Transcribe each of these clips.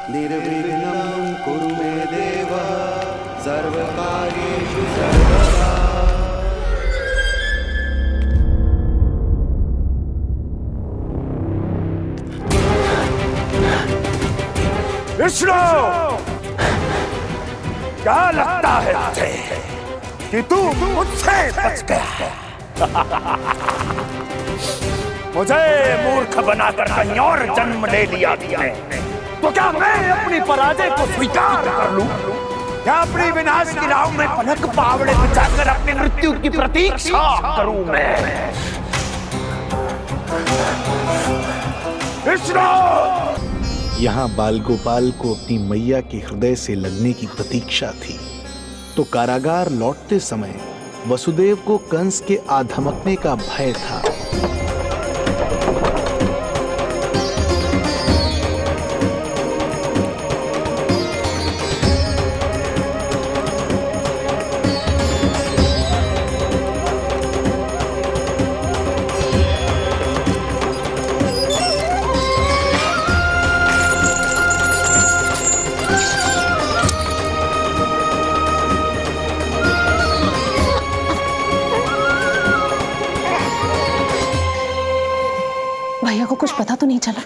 निर्विघ्नं कुरु मे देव सर्वकार्येषु सर्वदा। विष्णु, क्या लगता है तुझे कि तू मुझसे बच गया? मुझे मूर्ख बनाकर कहीं और जन्म ले लिया तुमने, तो क्या मैं अपनी पराजय को स्वीकार कर लूं? क्या अपनी विनाश की राह में पलक पावड़े बिछाकर अपनी मृत्यु की प्रतीक्षा करूं मैं? विष्णु! यहाँ बाल गोपाल को अपनी मैया के हृदय से लगने की प्रतीक्षा थी, तो कारागार लौटते समय वसुदेव को कंस के आधमकने का भय था। भैया को कुछ पता तो नहीं चला?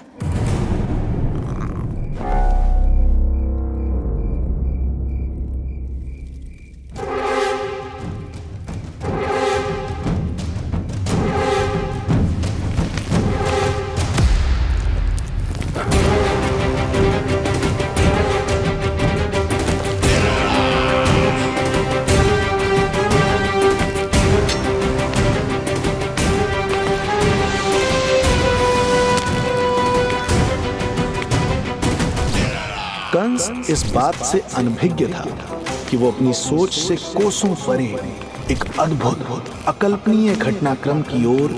कंस इस बात से अनभिज्ञ था कि वो अपनी सोच से कोसों परे एक अद्भुत अकल्पनीय घटनाक्रम की ओर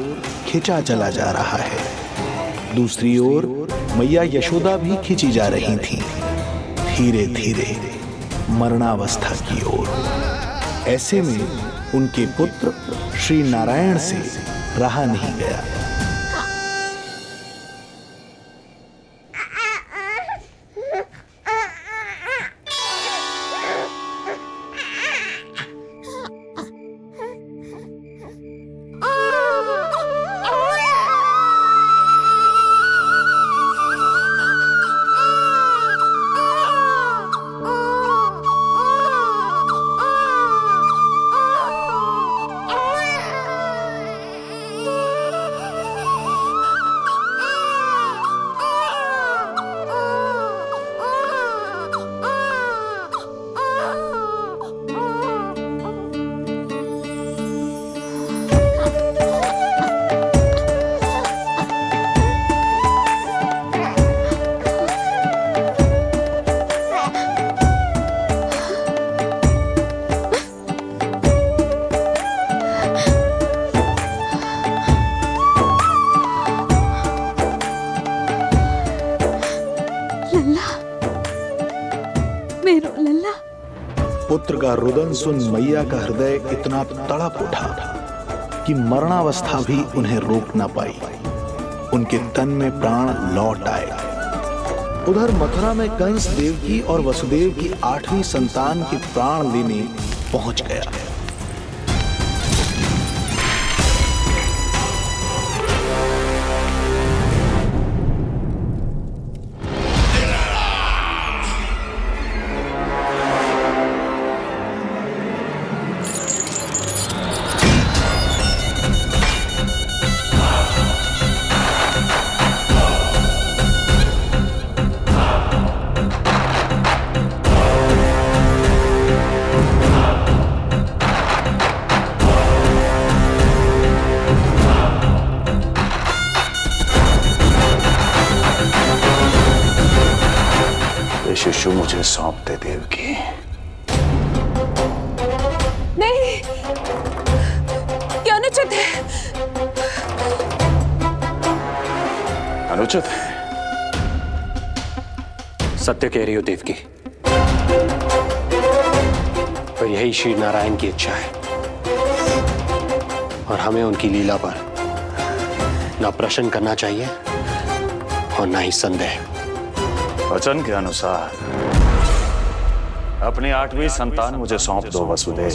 खिंचा चला जा रहा है। दूसरी ओर मैया यशोदा भी खिंची जा रही थी, धीरे धीरे मरणावस्था की ओर। ऐसे में उनके पुत्र श्री नारायण से रहा नहीं गया। पुत्र का रुदन सुन मैया का हृदय इतना तड़प उठा कि मरणावस्था भी उन्हें रोक न पाई। उनके तन में प्राण लौट आए। उधर मथुरा में कंस देवकी और वसुदेव की 8वीं संतान के प्राण लेने पहुंच गया। शिशु मुझे सौंप दे देवकी। नहीं, क्या अनुचित है? अनुचित है? सत्य कह रही हो देवकी, पर यही श्री नारायण की इच्छा है और हमें उनकी लीला पर ना प्रश्न करना चाहिए और ना ही संदेह। वचन के अनुसार अपनी 8वीं संतान मुझे सौंप दो वसुदेव।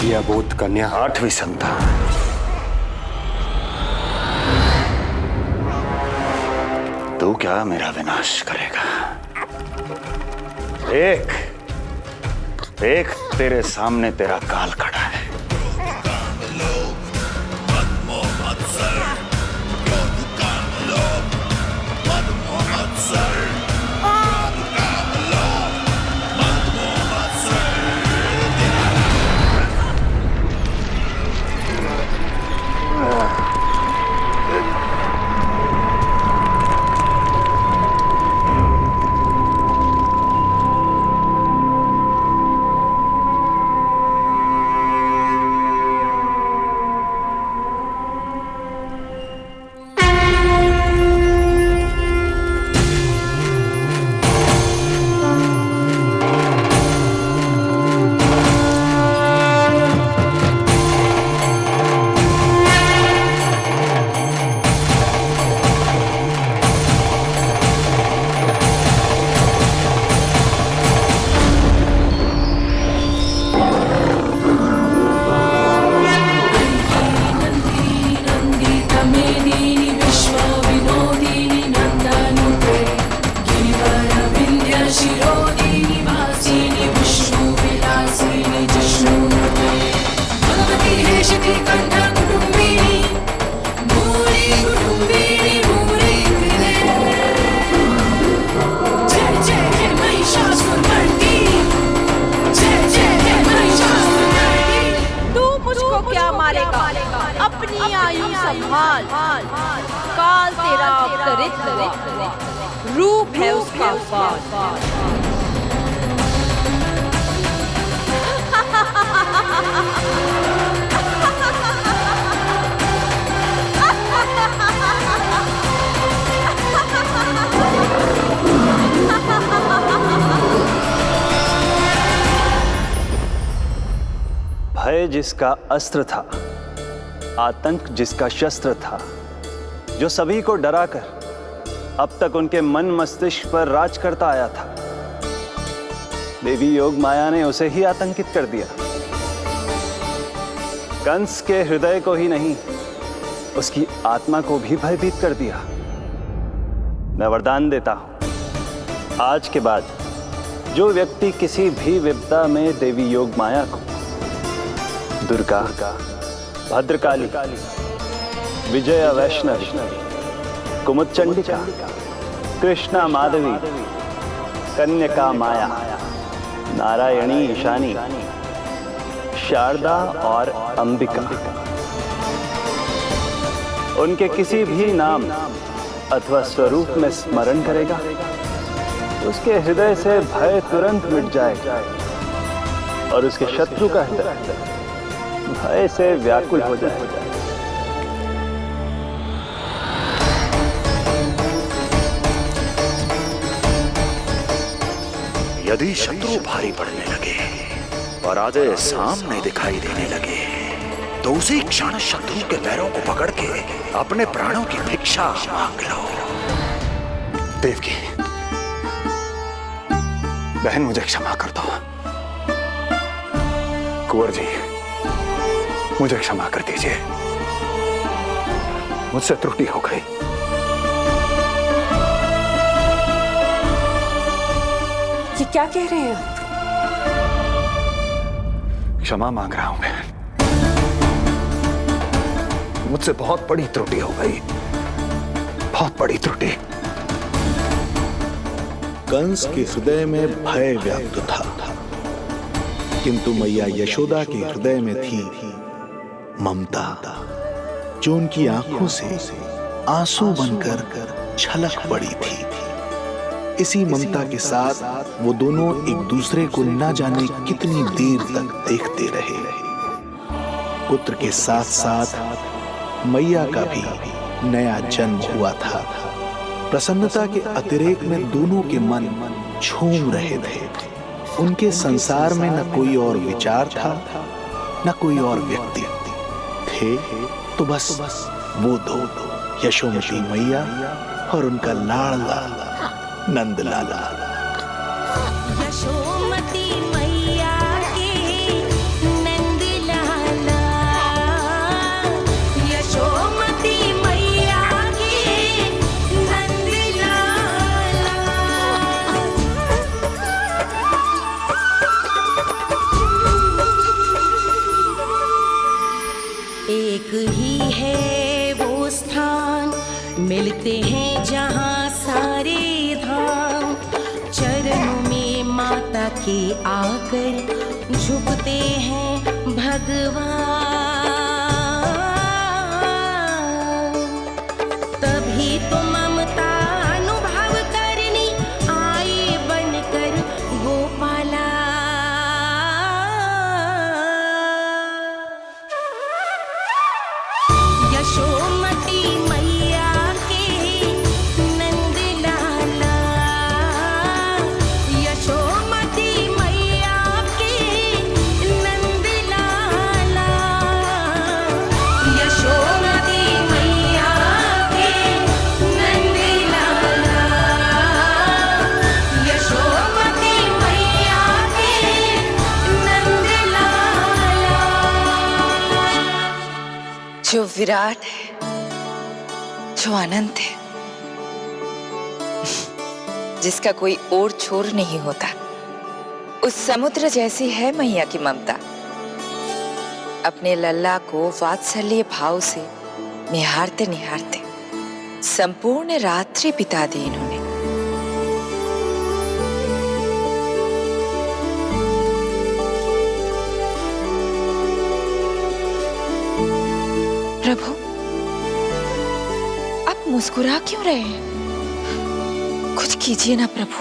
यह अबोध कन्या 8वीं संतान तू क्या मेरा विनाश करेगा? एक तेरे सामने तेरा काल खड़ा है। अपनी आयु संभाल, काल तेरा अवतरित रूप है उसका काल। भय जिसका अस्त्र था, आतंक जिसका शस्त्र था, जो सभी को डराकर अब तक उनके मन मस्तिष्क पर राज करता आया था, देवी योग माया ने उसे ही आतंकित कर दिया। कंस के हृदय को ही नहीं, उसकी आत्मा को भी भयभीत कर दिया। मैं वरदान देता हूं, आज के बाद जो व्यक्ति किसी भी विपदा में देवी योग माया को, दुर्गा, भद्रकाली, विजया वैष्णवी, कुमुदचंडिका, कृष्णा माधवी, कन्यका माया, नारायणी ईशानी, शारदा और अंबिका, उनके किसी भी नाम अथवा स्वरूप में स्मरण करेगा, उसके हृदय से भय तुरंत मिट जाएगा और उसके शत्रु का हृदय भय से व्याकुल हो जाएगा। यदि शत्रु भारी पड़ने लगे, पराजय सामने दिखाई देने लगे, तो उसी क्षण शत्रु के पैरों को पकड़ के अपने प्राणों की भिक्षा मांग लो। देवकी, बहन मुझे क्षमा कर दो। कुंवर जी, मुझे क्षमा कर दीजिए, मुझसे त्रुटि हो गई। ये क्या कह रहे हैं आप? क्षमा मांग रहा हूं बहन, मुझसे बहुत बड़ी त्रुटि हो गई, बहुत बड़ी त्रुटि। कंस के हृदय में भय व्याप्त था, किंतु मैया यशोदा के हृदय में थी ममता, जो उनकी आंखों से आंसू बनकर छलक पड़ी थी। इसी ममता के साथ वो दोनों एक दूसरे को न जाने कितनी देर तक देखते रहे। पुत्र के साथ साथ मैया का भी नया जन्म हुआ था। प्रसन्नता के अतिरेक में दोनों के मन झूम रहे थे। उनके संसार में न कोई और विचार था, न कोई और व्यक्ति थे, तो बस वो दो, यशोमती मैया और उनका लाडला नंद लाला। यशोमती मैया के नंद लाला, यशोमती मैया के नंद लाला। एक ही है वो स्थान, मिलते हैं जहाँ सारे धाम। चरणों में माता के आकर झुकते हैं भगवान। तभी तो ममता अनुभव करनी आए बनकर गोपाला। यशोमती मैया के नंद लाला, यशोमती मैया के नंद लाला, यशोमती मैया के नंद लाला, यशोमती मैया के नंद लाला। जो विराट है, जो अनंत है, जिसका कोई और छोर नहीं होता, उस समुद्र जैसी है मैया की ममता। अपने लल्ला को वात्सल्य भाव से निहारते निहारते संपूर्ण रात्रि बिता दी इन्होंने। प्रभु, आप मुस्कुरा क्यों रहे हैं? कुछ कीजिए ना प्रभु।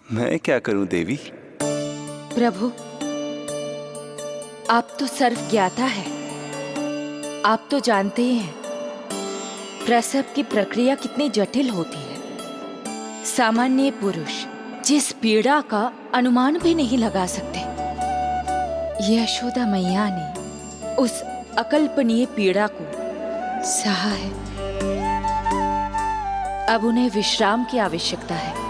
मैं क्या करूं देवी? प्रभु, आप तो सर्वज्ञाता है। आप तो जानते ही हैं प्रसव की प्रक्रिया कितनी जटिल होती है। सामान्य पुरुष जिस पीड़ा का अनुमान भी नहीं लगा सकते, यशोदा मैया ने उस अकल्पनीय पीड़ा को सहा है। अब उन्हें विश्राम की आवश्यकता है।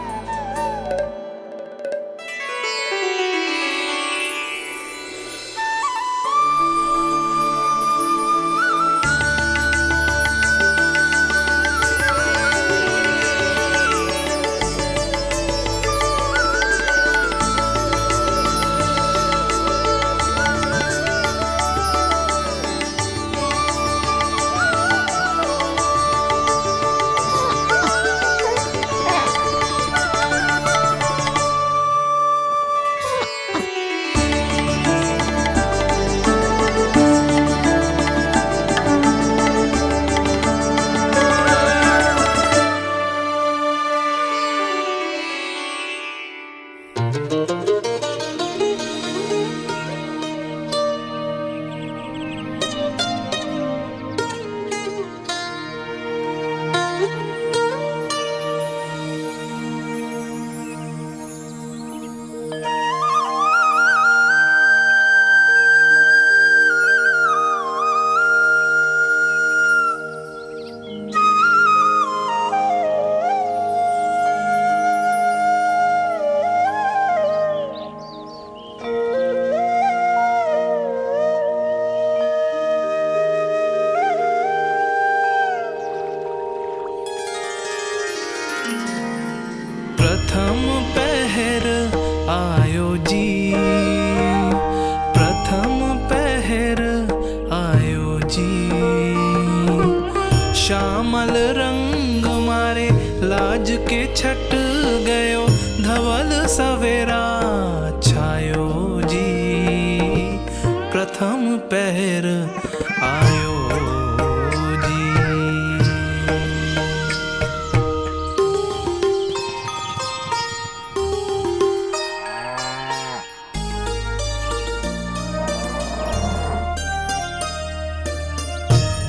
प्रथम पहर आयो जी, प्रथम पहर आयो जी। श्यामल रंग मारे लाज के छट गयो धवल सवेरा छायो जी प्रथम पहर आयो जी।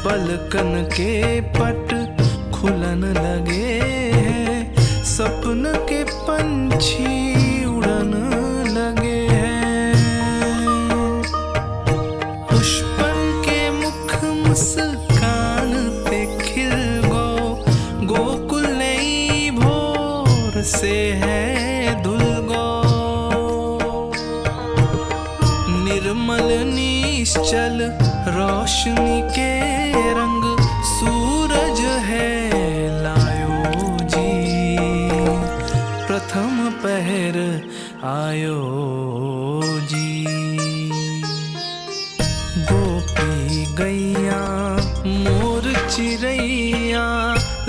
पलकन के पट खुलन लगे हैं, सपन के पंछी उड़न लगे हैं। पुष्पन के मुख मुस्कान पे खिल गो, गोकुल नई भोर से है धुल गो। निर्मल निश्चल रोशनी के रंग सूरज है लायो जी प्रथम पहर आयो जी। गोपी गैया मोर चिड़ैया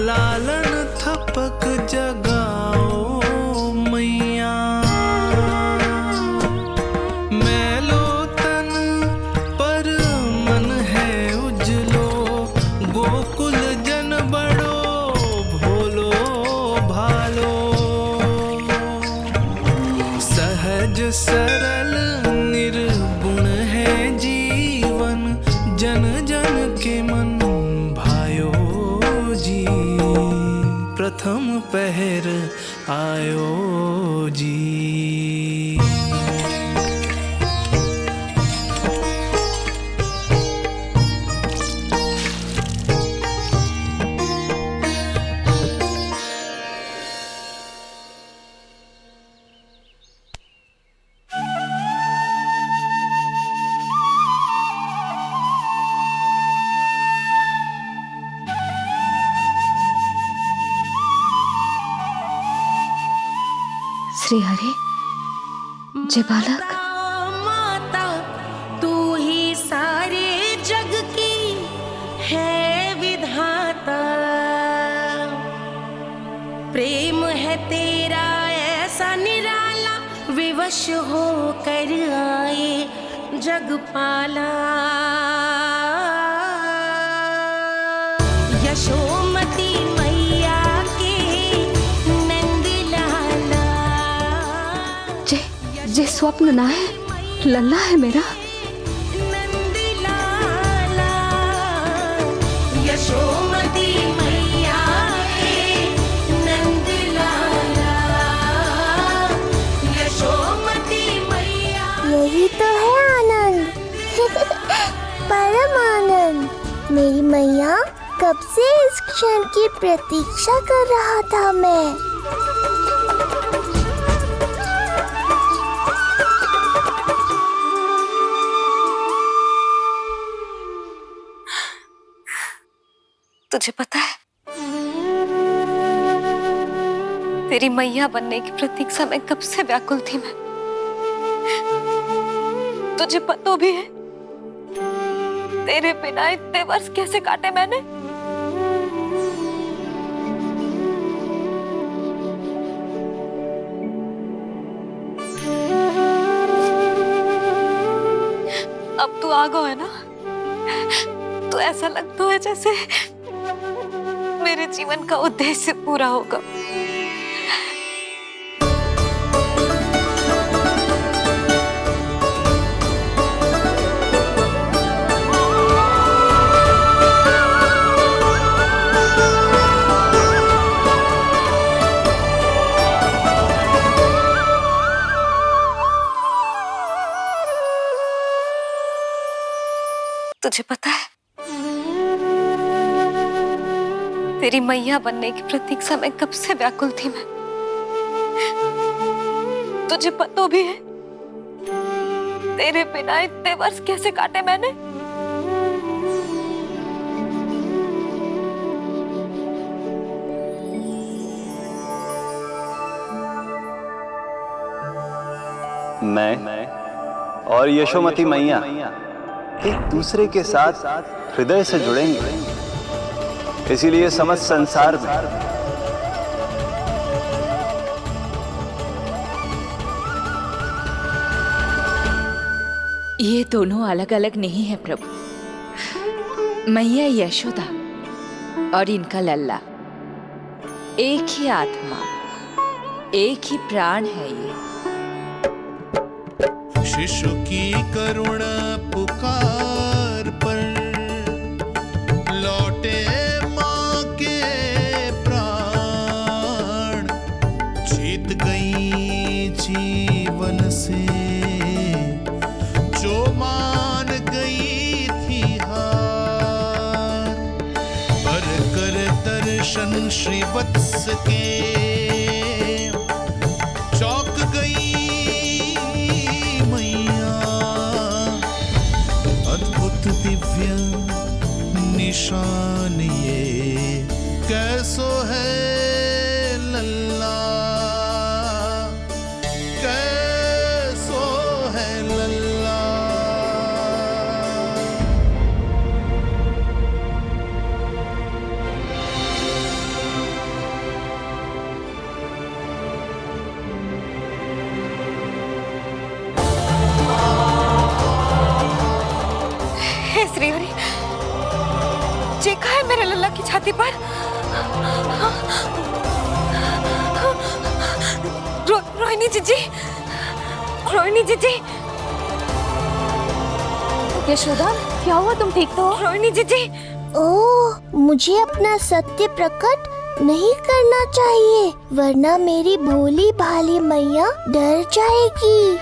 लालन थपक जगाओ मैया। मैलो तन पर मन है उजलो, गोकुल जन बड़ो भोलो भालो। सहज सरल निर्गुण है जीवन, जन जन के मन भायो जी प्रथम पहर आयो जी। श्री हरि, जय बालक। माता तू ही सारे जग की है विधाता, प्रेम है तेरा ऐसा निराला, विवश हो कर आए जगपाला। यशोमती मैया के नंद लाला, जे स्वप्न ना है, लल्ला है मेरा। नंद लाला यशोमती मैया के नंद लाला, यशोमती मैया। यही तो है आनंद परम आनंद। मेरी मैया, कब से इस क्षण की प्रतीक्षा कर रहा था मैं। तुझे पता है, तेरी मैया बनने की प्रतीक्षा में कब से व्याकुल थी मैं। तुझे पता भी है तेरे बिना इतने वर्ष कैसे काटे मैंने। अब तू आ गो है ना, तो ऐसा लगता है जैसे मेरे जीवन का उद्देश्य पूरा होगा। तुझे पता है, तेरी मैया बनने की प्रतीक्षा में कब से व्याकुल थी मैं। तुझे पता भी है तेरे बिना इतने वर्ष कैसे काटे मैंने। मैं और यशोमती मैया एक दूसरे के साथ हृदय से जुड़ेंगे। इसीलिए समस्त संसार में ये दोनों अलग अलग नहीं है प्रभु। मैया यशोदा और इनका लल्ला एक ही आत्मा, एक ही प्राण है ये। शिशु की करुण पुकार पर लौटे माँ के प्राण, जीत गई जीवन से जो मान गई थी हार। पर कर दर्शन श्री वत्स के चौक गई मैया, अद्भुत दिव्य निशान ये कैसो है लल्ला, कैसो है लल्ला। हे श्रीहरि, देखा है मेरे लल्ला की छाती पर? रोहिणी जीजी, रोहिणी जीजी। यशोदा, क्या हुआ? तुम ठीक तो हो? रोहिणी जीजी। ओह, मुझे अपना सत्य प्रकट नहीं करना चाहिए, वरना मेरी भोली भाली मैया डर जाएगी।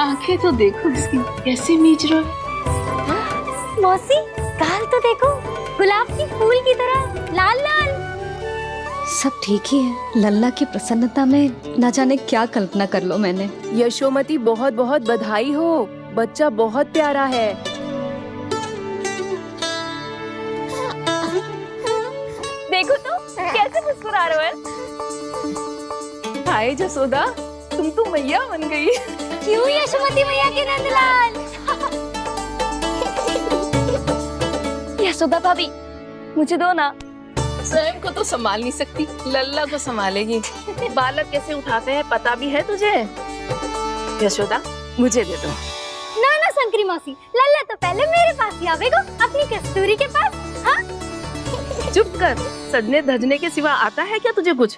आंखें तो देखो इसकी कैसे मीच रहा है। मौसी, गाल तो देखो, गुलाब की फूल की तरह लाल लाल। सब ठीक ही है। लल्ला की प्रसन्नता में न जाने क्या कल्पना कर लो मैंने। यशोमती, बहुत बहुत बधाई हो, बच्चा बहुत प्यारा है। देखो तो कैसे मुस्कुरा रहे हो। हाय जसोदा, तुम तो मैया बन गई। क्यों यशोमती मैया के नंदलाल? यशोदा भाभी, मुझे दो ना। स्वयं को तो संभाल नहीं सकती, लल्ला को संभालेगी। बालक कैसे उठाते हैं पता भी है तुझे? यशोदा, मुझे दे दो। ना ना शंकरी मौसी, लल्ला तो पहले मेरे पास ही आवेगा, अपनी कस्तूरी के पास। हाँ? चुप कर, सजने धजने के सिवा आता है क्या तुझे कुछ?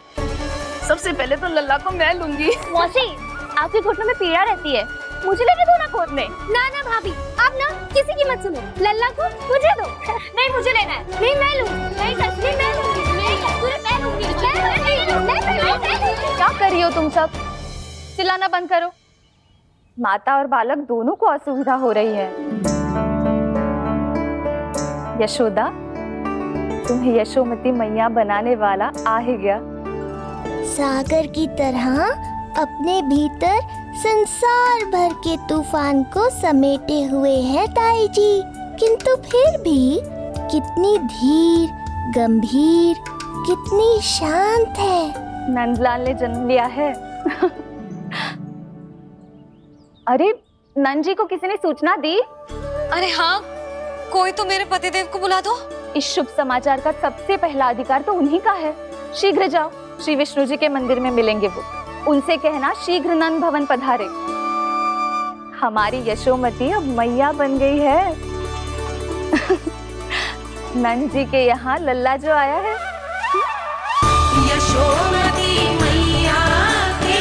सबसे पहले तो लल्ला को मैं लूंगी। मौसी, आपके घुटनों में पीड़ा रहती है, मुझे लेके दो ना कोट में। ना ना भाभी, आप ना किसी की मत सुनो, लल्ला को मुझे दो। नहीं, मुझे लेना है। नहीं, मैं लूंगी। नहीं सच में मैं लूंगी। नहीं कस्तूरी मैं लूंगी। क्या कर रही हो तुम सब? चिल्लाना बंद करो। माता और बालक दोनों को असुविधा हो रही है। यशोदा, तुम्हें यशोमती मैया बनाने वाला आ ही गया। सागर की तरह अपने भीतर संसार भर के तूफान को समेटे हुए है ताई जी, किंतु फिर भी कितनी धीर, गंभीर, कितनी शांत है। नंदलाल ने जन्म लिया है। अरे, नंद जी को किसी ने सूचना दी? अरे हाँ, कोई तो मेरे पतिदेव को बुला दो। इस शुभ समाचार का सबसे पहला अधिकार तो उन्हीं का है। शीघ्र जाओ, श्री विष्णु जी के मंदिर में मिलेंगे वो। उनसे कहना शीघ्र नंद भवन पधारे। हमारी यशोमती अब मैया बन गई है। नंद जी के यहाँ लल्ला जो आया है। यशोमती मैया के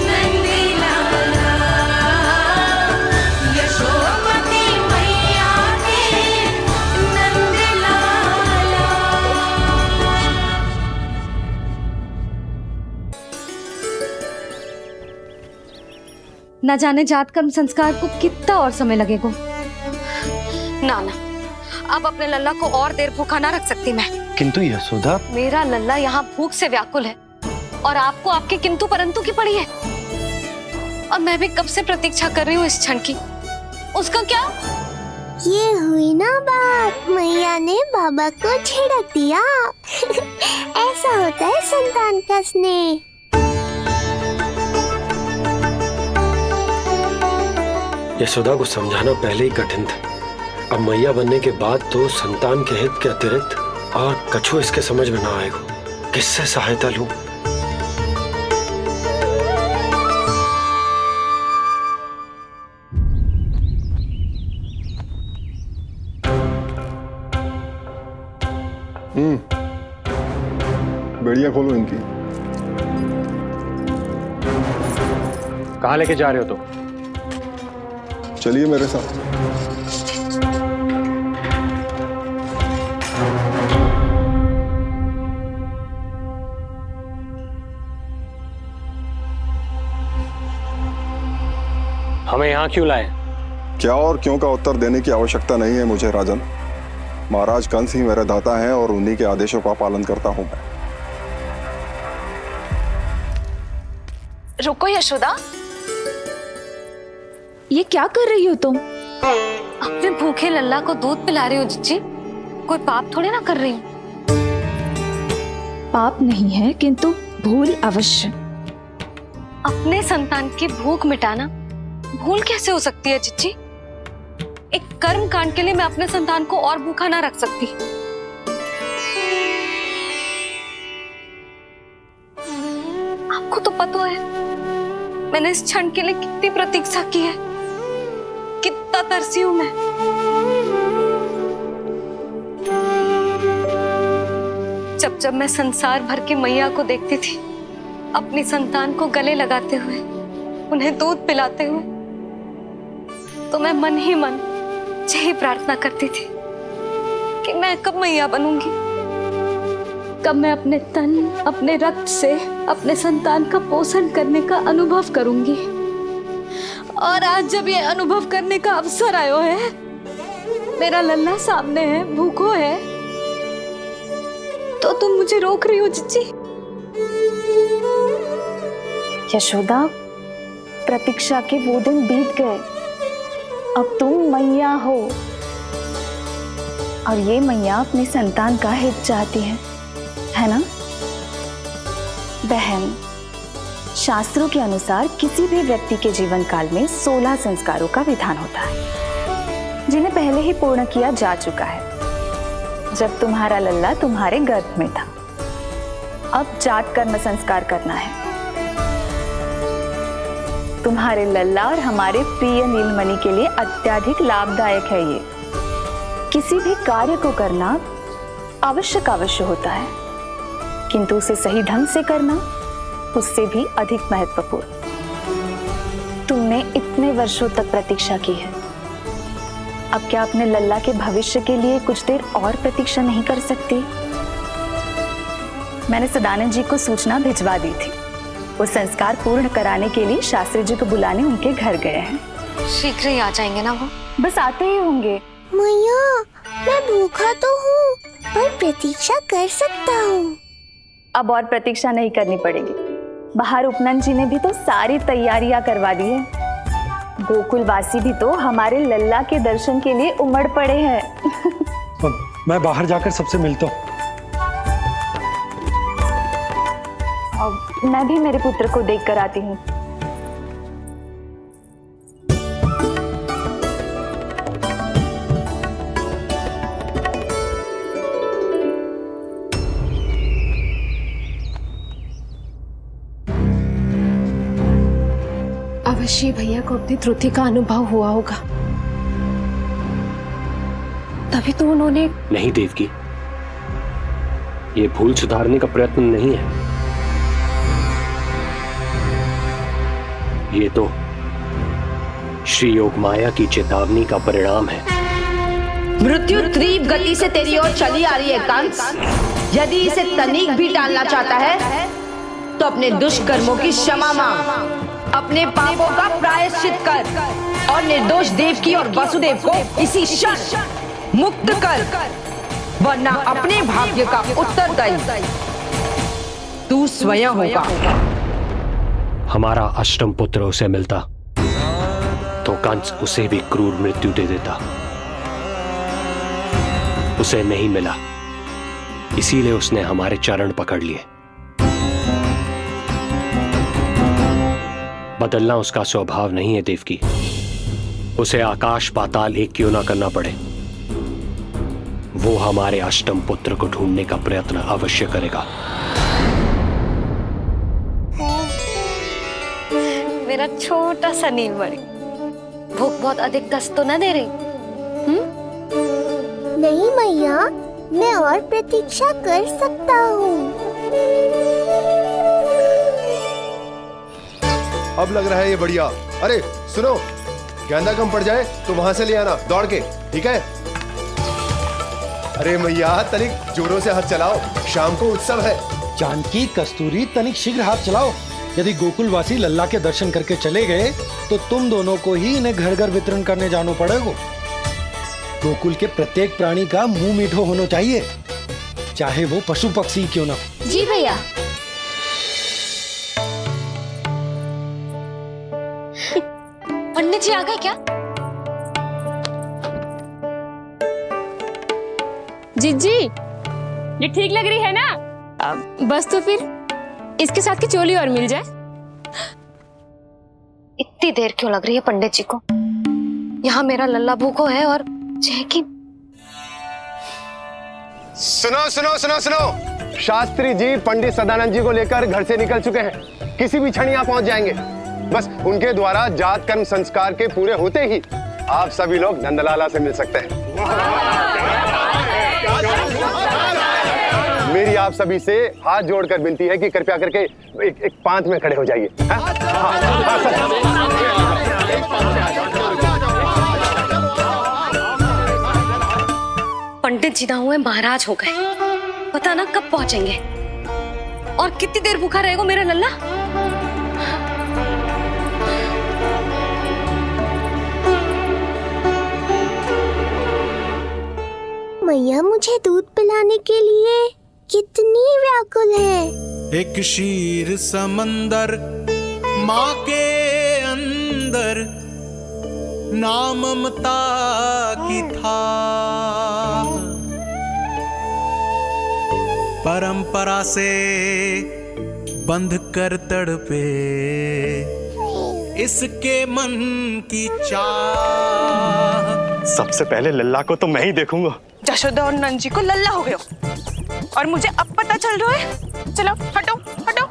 नंद लाला, यशोमती मैया के नंद लाला। न जाने जात कर्म संस्कार को कितना और समय लगेगा। ना ना, अब अपने लल्ला को और देर भूखा ना रख सकती मैं। किंतु यशोदा, मेरा लल्ला यहाँ भूख से व्याकुल है और आपको आपके किंतु परंतु की पड़ी है। और मैं भी कब से प्रतीक्षा कर रही हूँ इस क्षण की। उसका क्या? ये हुई ना बात, मैया ने बाबा को छिड़क दिया। ऐसा होता है संतान का स्नेह। यशोदा को समझाना पहले ही कठिन था। अब मैया बनने के बाद तो संतान के हित के अतिरिक्त और कछु इसके समझ में ना आएगा। किससे सहायता लूं? बेड़ियां खोलो इनकी। कहाँ लेके जा रहे हो तुम? चलिए मेरे साथ। हमें यहाँ क्यों लाए? क्या और क्यों का उत्तर देने की आवश्यकता नहीं है मुझे राजन। महाराज कंस ही मेरे दाता हैं और उन्हीं के आदेशों का पालन करता हूं मैं। रुको यशोदा, ये क्या कर रही हो तुम? अपने भूखे लल्ला को दूध पिला रही हो जिज्जी। कोई पाप थोड़े ना कर रही हूँ। पाप नहीं है, किंतु भूल अवश्य। अपने संतान की भूख मिटाना भूल कैसे हो सकती है जिज्जी? एक कर्म कांड के लिए मैं अपने संतान को और भूखा ना रख सकती। आपको तो पता है मैंने इस क्षण के लिए कितनी प्रतीक्षा की है, कितना तरसी हूं मैं। जब जब मैं संसार भर की मैया को देखती थी अपनी संतान को गले लगाते हुए, उन्हें दूध पिलाते हुए, तो मैं मन ही मन यही प्रार्थना करती थी कि मैं कब मैया बनूंगी, कब मैं अपने तन अपने रक्त से अपने संतान का पोषण करने का अनुभव करूंगी। और आज जब ये अनुभव करने का अवसर आयो है, मेरा लल्ला सामने है, भूखो है, तो तुम मुझे रोक रही हो जिज्जी? यशोदा, प्रतीक्षा के वो दिन बीत गए। अब तुम मैया हो और ये मैया अपनी संतान का हित चाहती है ना बहन? शास्त्रों के अनुसार किसी भी व्यक्ति के जीवन काल में 16 संस्कारों का विधान होता है, जिन्हें पहले ही पूर्ण किया जा चुका है जब तुम्हारा लल्ला तुम्हारे गर्भ में था। अब जात कर्म संस्कार करना है। तुम्हारे लल्ला और हमारे प्रिय नीलमणि के लिए अत्यधिक लाभदायक है ये। किसी भी कार्य को करना अवश्य होता है, किंतु उसे सही ढंग से करना उससे भी अधिक महत्वपूर्ण। तुमने इतने वर्षों तक प्रतीक्षा की है, अब क्या अपने लल्ला के भविष्य के लिए कुछ देर और प्रतीक्षा नहीं कर सकती? मैंने सदानंद जी को सूचना भिजवा दी थी। वो संस्कार पूर्ण कराने के लिए शास्त्री जी को बुलाने उनके घर गए हैं। शीघ्र ही आ जाएंगे ना वो? बस आते ही होंगे। मैया, मैं भूखा तो हूँ, पर प्रतीक्षा कर सकता हूँ। अब और प्रतीक्षा नहीं करनी पड़ेगी। बाहर उपनंद जी ने भी तो सारी तैयारियां करवा दी है। गोकुलवासी भी तो हमारे लल्ला के दर्शन के लिए उमड़ पड़े हैं। मैं बाहर जाकर सबसे मिलता हूँ। मैं भी मेरे पुत्र को देख कर आती हूँ। अवश्य भैया को अपनी त्रुटि का अनुभव हुआ होगा, तभी तो उन्होंने। नहीं देवकी, ये भूल सुधारने का प्रयत्न नहीं है, ये तो श्री योग माया की चेतावनी का परिणाम है। मृत्यु तीव्र गति से तेरी ओर चली आ रही है कंस। यदि इसे तनिक भी टालना चाहता है तो अपने दुष्कर्मों की क्षमा मांग, अपने पापों का प्रायश्चित कर और निर्दोष देवकी और वसुदेव को इसी क्षण मुक्त कर, वरना अपने भाग्य का उत्तरदायी तू स्वयं होगा। हमारा अष्टम पुत्र उसे मिलता तो कंस उसे भी क्रूर मृत्यु दे देता। उसे नहीं मिला, इसीलिए उसने हमारे चरण पकड़ लिए। बदलना उसका स्वभाव नहीं है देवकी, उसे आकाश पाताल एक क्यों ना करना पड़े, वो हमारे अष्टम पुत्र को ढूंढने का प्रयत्न अवश्य करेगा। मेरा छोटा सा नीलमणि, भूख बहुत अधिक कष्ट तो न दे रही? नहीं मैया, मैं और प्रतीक्षा कर सकता हूँ। अब लग रहा है ये बढ़िया। अरे सुनो, गेंदा कम पड़ जाए तो वहां से ले आना दौड़ के, ठीक है? अरे मैया तनिक जोरों से हाथ चलाओ, शाम को उत्सव है। जानकी, कस्तूरी, तनिक शीघ्र हाथ चलाओ। यदि गोकुलवासी लल्ला के दर्शन करके चले गए तो तुम दोनों को ही इन्हें घर घर वितरण करने जाना पड़ेगा। गोकुल के प्रत्येक प्राणी का मुंह मीठो होना चाहिए, चाहे वो पशु पक्षी क्यों ना। जी भैया। पंडित जी आ गए क्या? जीजी, ये ठीक लग रही है ना? बस तो फिर इसके साथ की चोली और मिल जाए। इतनी देर क्यों लग रही है पंडित जी को? यहाँ मेरा लल्ला भूखो है और की। सुनो सुनो सुनो सुनो, शास्त्री जी पंडित सदानंद जी को लेकर घर से निकल चुके हैं। किसी भी क्षण यहाँ पहुंच जाएंगे। बस उनके द्वारा जात कर्म संस्कार के पूरे होते ही आप सभी लोग नंदलाला से मिल सकते हैं। मेरी आप सभी से हाथ जोड़कर विनती है कि कृपया करके एक पांत में खड़े हो जाइए। पंडित जी ना हुए महाराज हो गए, पता ना कब पहुंचेंगे और कितनी देर भूखा रहेगा मेरा लल्ला। मैया मुझे दूध पिलाने के लिए कितनी व्याकुल है। एक शीर समंदर माँ के अंदर, नाम ममता की था, परंपरा से बंध कर तड़पे इसके मन की चाह। सबसे पहले लल्ला को तो मैं ही देखूंगा। जशोदा और नंद जी को लल्ला हो गया और मुझे अब पता चल रहा है। चलो हटो हटो।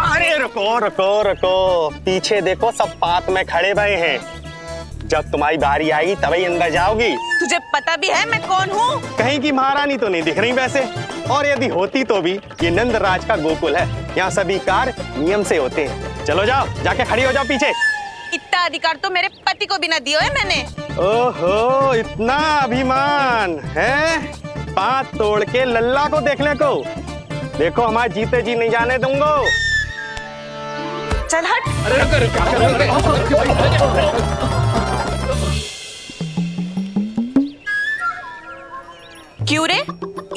अरे रुको रुको रुको, पीछे देखो, सब पात में खड़े भये हैं। जब तुम्हारी बारी आएगी तभी अंदर जाओगी। तुझे पता भी है मैं कौन हूँ? कहीं की महारानी तो नहीं दिख रही वैसे, और यदि होती तो भी ये नंदराज का गोकुल है, यहाँ सभी कार्य नियम से होते हैं। चलो जाओ, जाके खड़ी हो जाओ पीछे। इतना अधिकार तो मेरे पति को भी ना दिया है मैंने। ओहो, इतना अभिमान है? पांव तोड़ के लल्ला को देखने को। देखो हमारे जीते जी नहीं जाने दूंगा। चल हट। क्यों रे,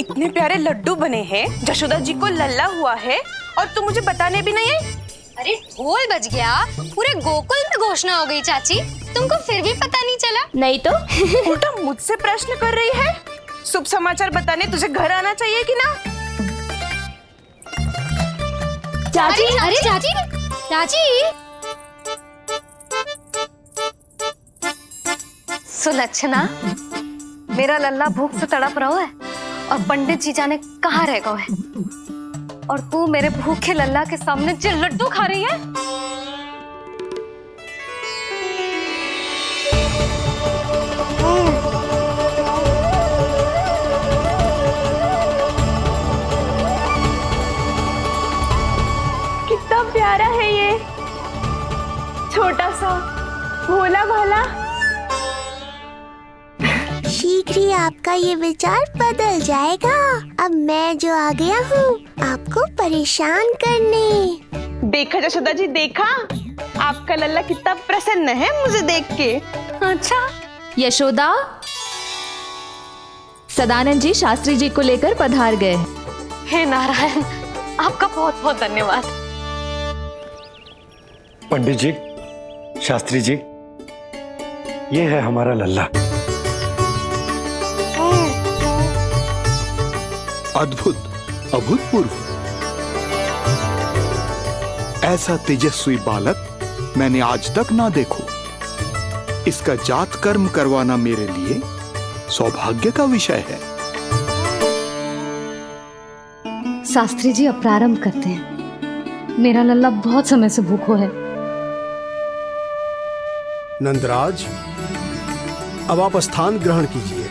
इतने प्यारे लड्डू बने हैं, जशोदा जी को लल्ला हुआ है और तू मुझे बताने भी नहीं आई? अरे ढोल बज गया, पूरे गोकुल में घोषणा हो गई चाची, तुमको फिर भी पता नहीं चला? नहीं तो उल्टा मुझसे प्रश्न कर रही है। शुभ समाचार बताने तुझे घर आना चाहिए कि ना? चाची, अरे चाची, चाची। सुलक्षणा, मेरा लल्ला भूख से तड़प रहा है और पंडित जी जाने कहाँ रह गए हैं, और तू मेरे भूखे लल्ला के सामने जो लड्डू खा रही है। कितना प्यारा है ये, छोटा सा भोला भाला। शीघ्र ही आपका ये विचार बदल जाएगा। अब मैं जो आ गया हूँ आपको परेशान करने। देखा जशोदा जी, देखा आपका लल्ला कितना प्रसन्न है मुझे देख के। अच्छा यशोदा, सदानंद जी शास्त्री जी को लेकर पधार गए। हे नारायण, आपका बहुत बहुत धन्यवाद। पंडित जी, शास्त्री जी, ये है हमारा लल्ला। अद्भुत, अभूतपूर्व। ऐसा तेजस्वी बालक मैंने आज तक ना देखो। इसका जात कर्म करवाना मेरे लिए सौभाग्य का विषय है। शास्त्री जी अब प्रारंभ करते हैं। मेरा लल्ला बहुत समय से भूखो है। नंदराज, अब आप स्थान ग्रहण कीजिए।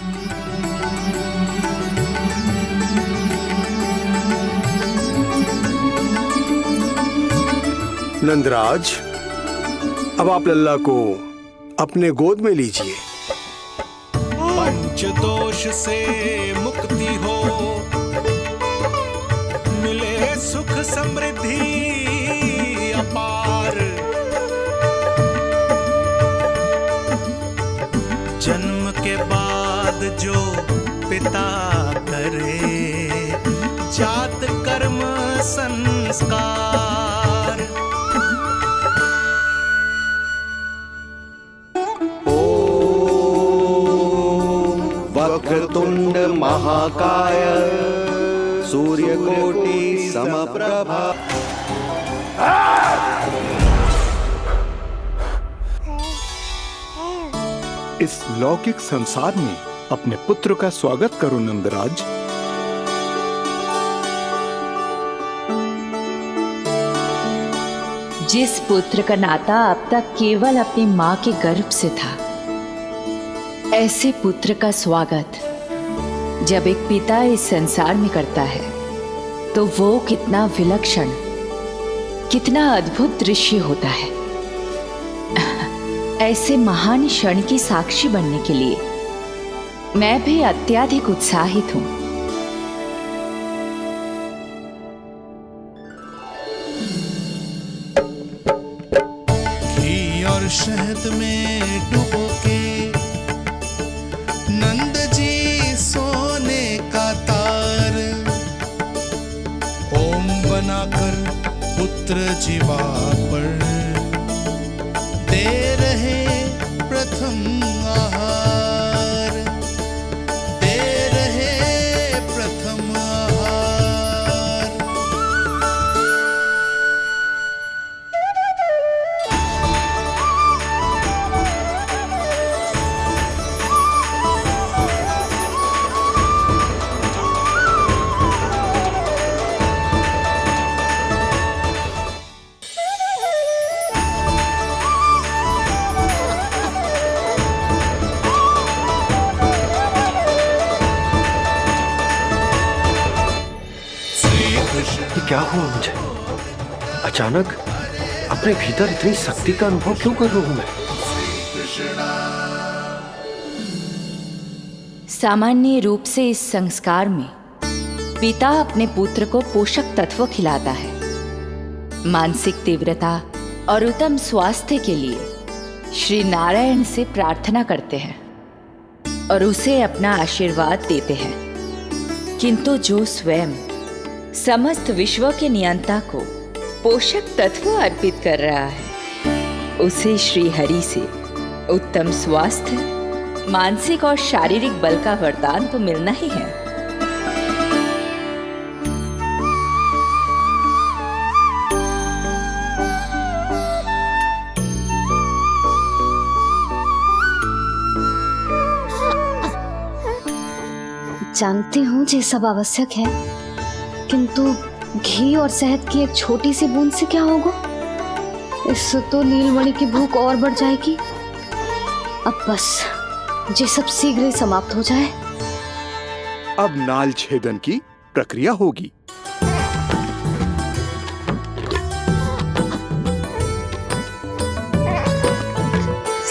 नंदराज, अब आप लल्ला को अपने गोद में लीजिए। पंचदोष से मुक्ति हो, मिले सुख समृद्धि अपार। जन्म के बाद जो पिता करे, जात कर्म संस्कार। वक्रतुंड महाकाय सूर्यकोटि समप्रभा। इस लौकिक संसार में अपने पुत्र का स्वागत करो नंदराज। जिस पुत्र का नाता अब तक केवल अपनी मां के गर्भ से था, ऐसे पुत्र का स्वागत जब एक पिता इस संसार में करता है तो वो कितना विलक्षण, कितना अद्भुत दृश्य होता है। ऐसे महान क्षण की साक्षी बनने के लिए मैं भी अत्यधिक उत्साहित हूं। घी और शहद में डुबो के नंद जी सोने का तार, ओम बनाकर पुत्र जीवा पर दे रहे प्रथम आहार, दे रहे प्रथम आहार। ये क्या हुआ मुझे? अचानक अपने भीतर इतनी शक्ति का अनुभव क्यों कर रहा हूं मैं? सामान्य रूप से इस संस्कार में पिता अपने पुत्र को पोषक तत्व खिलाता है। मानसिक तीव्रता और उत्तम स्वास्थ्य के लिए श्री नारायण से प्रार्थना करते हैं और उसे अपना आशीर्वाद देते हैं। किंतु जो स्वयं समस्त विश्व के नियंता को पोषक तत्व अर्पित कर रहा है, उसे श्री हरि से उत्तम स्वास्थ्य, मानसिक और शारीरिक बल का वरदान तो मिलना ही है। जानती हूँ ये सब आवश्यक है, किंतु घी और शहद की एक छोटी सी बूंद से क्या होगा? इससे तो नीलमणि की भूख और बढ़ जाएगी। अब बस ये सब शीघ्र ही समाप्त हो जाए। अब नाल छेदन की प्रक्रिया होगी।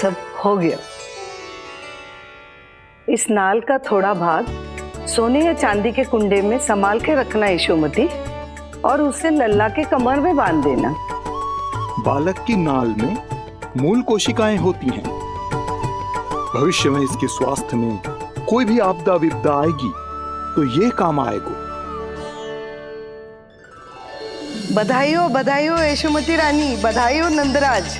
सब हो गया। इस नाल का थोड़ा भाग सोने या चांदी के कुंडे में संभाल के रखना यशोमती, और उसे लल्ला के कमर में बांध देना। बालक की नाल में मूल कोशिकाएं होती हैं। भविष्य में इसके स्वास्थ्य में कोई भी आपदा विपदा आएगी तो ये काम आएगा। बधाई हो यशोमती रानी, बधाई हो नंदराज।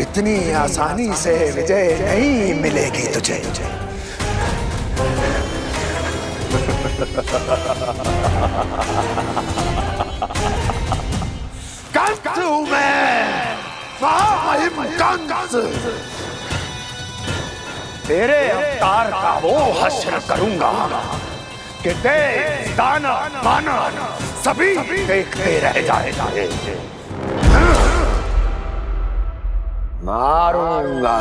इतनी आसानी से विजय नहीं मिलेगी तुझे। कंस हूं मैं, महामहिम कंस। तेरे अवतार का वो हश्र करूंगा कि देश, दाना, माना सभी देखते रह जाएंगे। मारूंगा,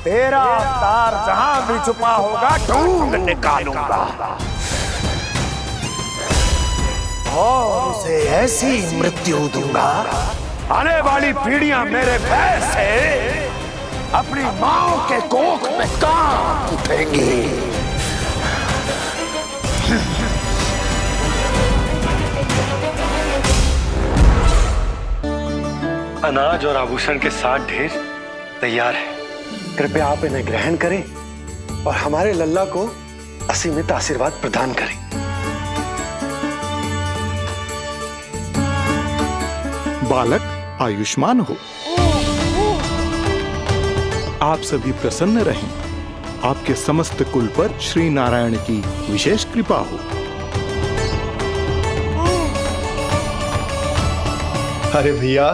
तेरा अवतार जहां भी छुपा होगा ढूंढ निकालूंगा और उसे ऐसी मृत्यु दूंगा, आने वाली पीढ़ियां मेरे भय से अपनी मां के कोख में कांप उठेंगी। अनाज और आभूषण के साथ ढेर तैयार है। कृपया आप इन्हें ग्रहण करें और हमारे लल्ला को असीमित आशीर्वाद प्रदान करें। बालक आयुष्मान हो, आप सभी प्रसन्न रहें। आपके समस्त कुल पर श्री नारायण की विशेष कृपा हो। अरे भैया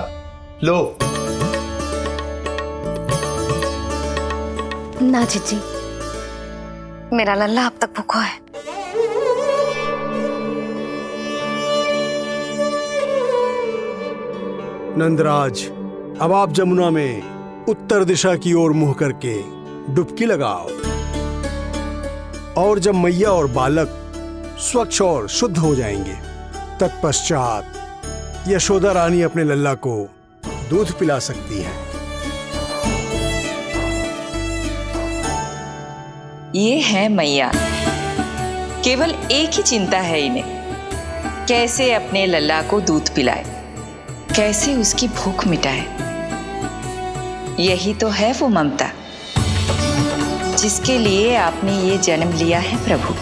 लो। ना जीजी, मेरा लल्ला अब तक भूखा है। नंदराज, अब आप जमुना में उत्तर दिशा की ओर मुंह करके डुबकी लगाओ और जब मैया और बालक स्वच्छ और शुद्ध हो जाएंगे, तत्पश्चात यशोदा रानी अपने लल्ला को दूध पिला सकती है। ये है मैया, केवल एक ही चिंता है इन्हें, कैसे अपने लल्ला को दूध पिलाए, कैसे उसकी भूख मिटाए। यही तो है वो ममता जिसके लिए आपने ये जन्म लिया है प्रभु।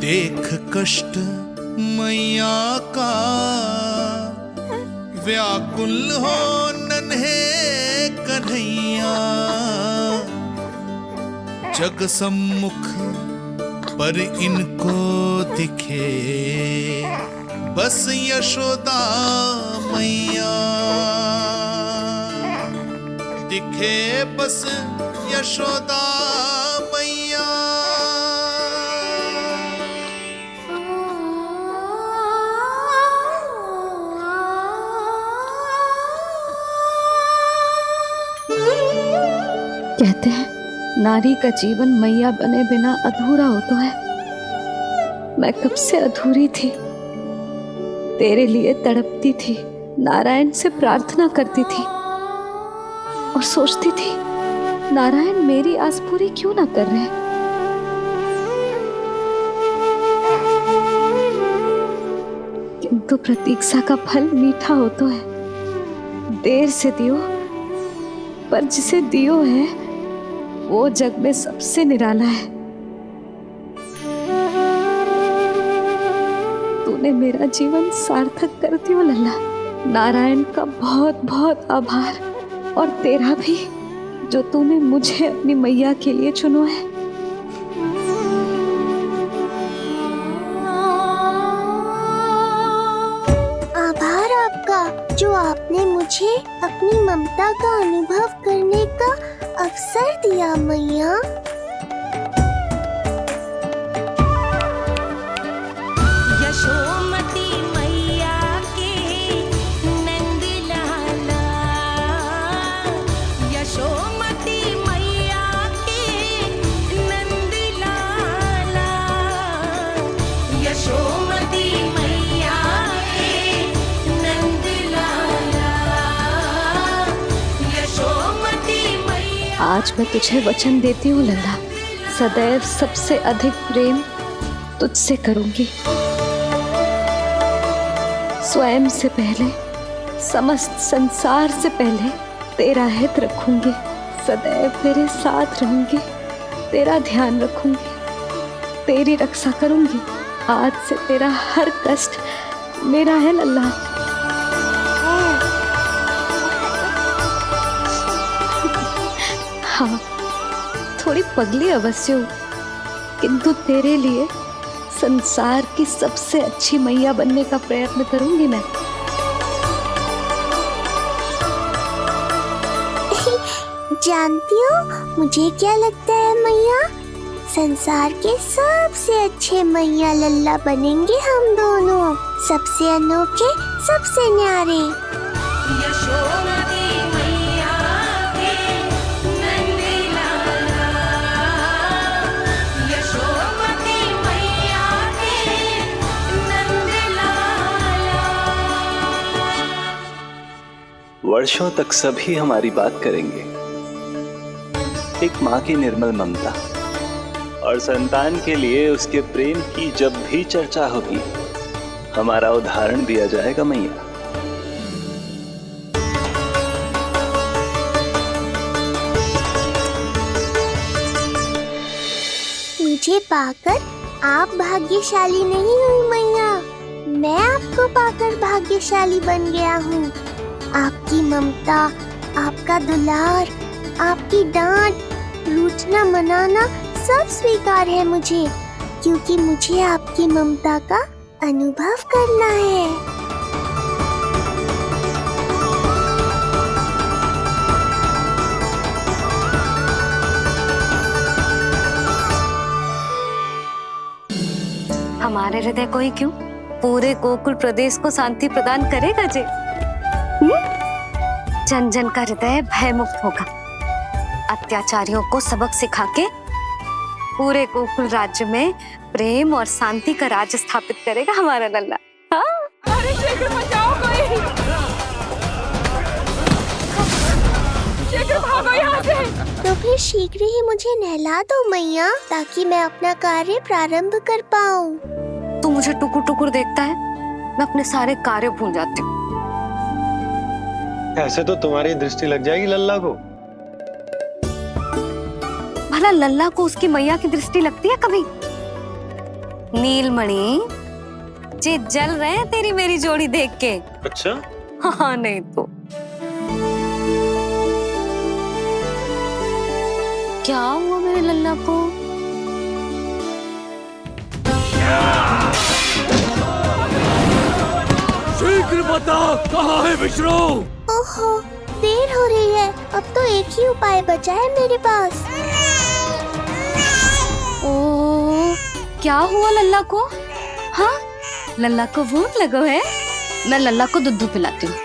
देख कष्ट मैया का, व्याकुल हो नन्हे कन्हैया। जग सम्मुख पर इनको दिखे बस यशोदा मैया, दिखे बस यशोदा मैया। कहते हैं नारी का जीवन मैया बने बिना अधूरा होता है। मैं कब से अधूरी थी, तेरे लिए तड़पती थी, नारायण से प्रार्थना करती थी और सोचती थी नारायण मेरी आस पूरी क्यों ना कर रहे। किंतु प्रतीक्षा का फल मीठा होता है, देर से दियो पर जिसे दियो है वो जग में सबसे निराला है। तूने मेरा जीवन सार्थक कर दियो लल्ला। नारायण का बहुत बहुत आभार और तेरा भी, जो तूने मुझे अपनी मैया के लिए चुनो है। आभार आपका, जो आपने मुझे अपनी ममता का अनुभव करने का अवसर दिया मैया। यशोमती मैया के नंद लाला, यशोमती मैया के नंद लाला, यशोमती मैया के नंद लाला, यशोमती मैया। आज मैं तुझे वचन देती हूँ लल्ला, सदैव सबसे अधिक प्रेम तुझसे करूंगी। स्वयं से पहले, समस्त संसार से पहले तेरा हित रखूंगी, सदैव तेरे साथ रहूंगी, तेरा ध्यान रखूंगी, तेरी रक्षा करूंगी। आज से तेरा हर कष्ट मेरा है लल्ला। हाँ, थोड़ी पगली अवश्य हूँ, किंतु तेरे लिए संसार की सबसे अच्छी मैया बनने का प्रयत्न करूंगी मैं। जानती हो मुझे क्या लगता है मैया? संसार के सबसे अच्छे मैया लल्ला बनेंगे हम दोनों, सबसे अनोखे, सबसे न्यारे। यशोमती मैया के नंद लाला, यशोमती मैया के नंद लाला। वर्षों तक सभी हमारी बात करेंगे, एक माँ की निर्मल ममता और संतान के लिए उसके प्रेम की जब भी चर्चा होगी, हमारा उदाहरण दिया जाएगा मैया। मुझे पाकर आप भाग्यशाली नहीं हुई मैया, मैं आपको पाकर भाग्यशाली बन गया हूँ। आपकी ममता, आपका दुलार, आपकी डांट, रूठना मनाना सब स्वीकार है मुझे, क्योंकि मुझे आपकी ममता का अनुभव करना है। हमारे हृदय को ही क्यों, पूरे गोकुल प्रदेश को शांति प्रदान करेगा जी। जन जन का हृदय भयमुक्त होगा, अत्याचारियों को सबक सिखा के पूरे गोकुल राज्य में प्रेम और शांति का राज स्थापित करेगा हमारा लल्ला। हाँ? अरे शीघ्र बचाओ कोई, शीघ्र भागो यहाँ से। तो फिर शीघ्र ही मुझे नहला दो मैया, ताकि मैं अपना कार्य प्रारंभ कर पाऊँ। तू मुझे टुकुर टुकुर देखता है, मैं अपने सारे कार्य भूल जाती हूँ। ऐसे तो तुम्हारी दृष्टि लग जाएगी लल्ला को। भला लल्ला को उसकी मैया की दृष्टि लगती है कभी? नीलमणि जे जल रहे हैं तेरी मेरी जोड़ी देख के। अच्छा? हाँ नहीं तो क्या हुआ मेरे लल्ला को? शीघ्र बता, कहाँ है विष्णु? ओहो, देर हो रही है, अब तो एक ही उपाय बचा है मेरे पास। ओ, क्या हुआ लल्ला को? हाँ, लल्ला को भूख लगो है? मैं लल्ला को दूध पिलाती हूँ।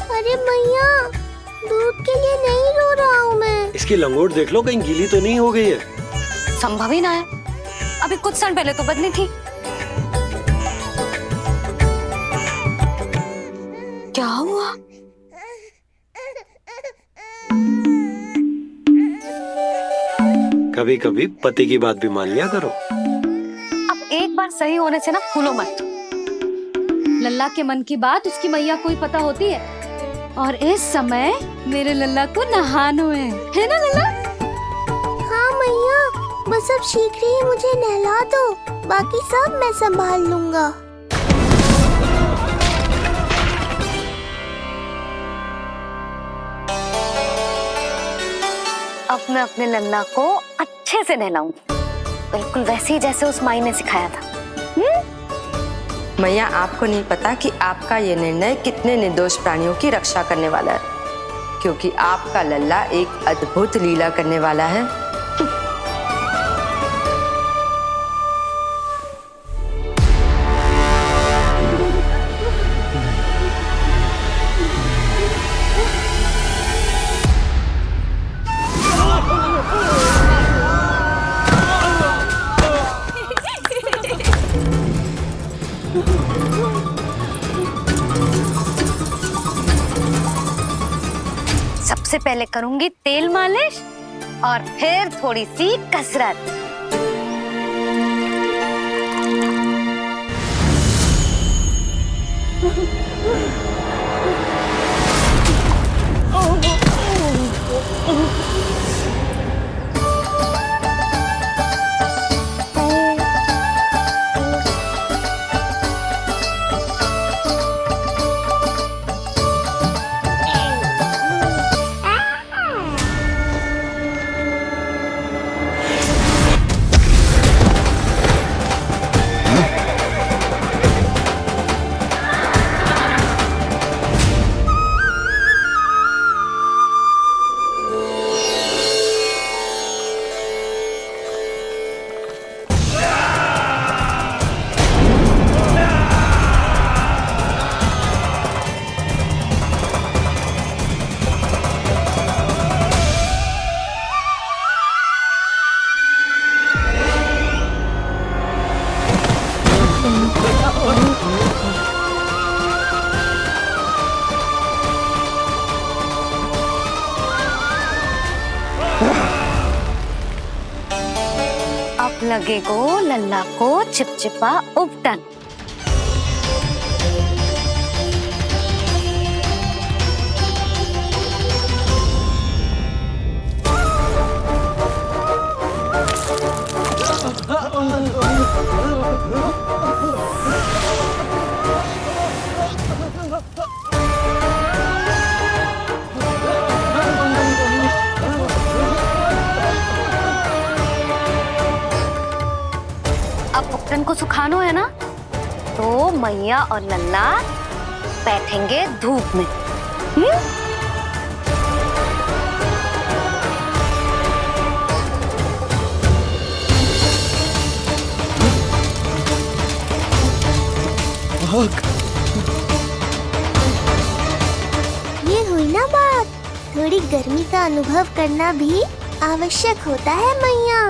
अरे मैया, दूध के लिए नहीं रो रहा हूँ मैं। इसकी लंगोट देख लो, कहीं गीली तो नहीं हो गई है। संभव ही ना है, अभी कुछ क्षण पहले तो बदली थी। क्या हुआ? कभी कभी पति की बात भी मान लिया करो। अब एक बार सही होने से ना फूलो मत। लल्ला के मन की बात उसकी मैया को ही पता होती है, और इस समय मेरे लल्ला को नहानो है ना लल्ला? हाँ मैया, बस अब शीघ्र ही मुझे नहला दो, बाकी सब मैं संभाल लूंगा। अब मैं अपने लल्ला को अच्छे से नहलाऊंगी, बिल्कुल वैसे ही जैसे उस माई ने सिखाया था। मैया, आपको नहीं पता कि आपका ये निर्णय कितने निर्दोष प्राणियों की रक्षा करने वाला है, क्योंकि आपका लल्ला एक अद्भुत लीला करने वाला है। सबसे पहले करूंगी तेल मालिश और फिर थोड़ी सी कसरत। अब लगेगो लल्ला को चिपचिपा उपटन। अब उपटन को सुखानो है ना, तो मैया और लल्ला बैठेंगे धूप में। ये हुई ना बात, थोड़ी गर्मी का अनुभव करना भी आवश्यक होता है मैया।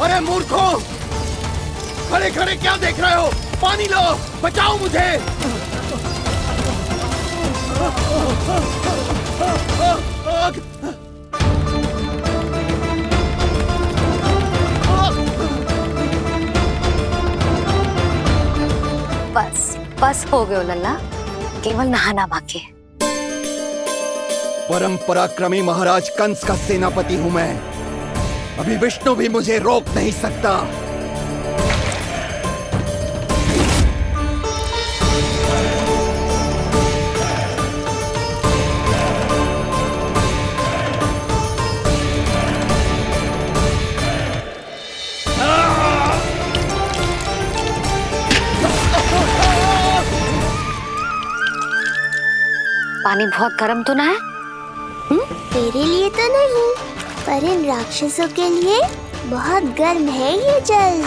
अरे मूर्खों, खड़े खड़े क्या देख रहे हो? पानी लो, बचाओ मुझे। बस बस हो गयो लल्ला, केवल नहाना बाकी है। परम पराक्रमी महाराज कंस का सेनापति हूं मैं। अभी विष्णु भी मुझे रोक नहीं सकता। पानी बहुत गर्म तो ना है? तेरे लिए तो नहीं, पर इन राक्षसों के लिए बहुत गर्म है ये जल।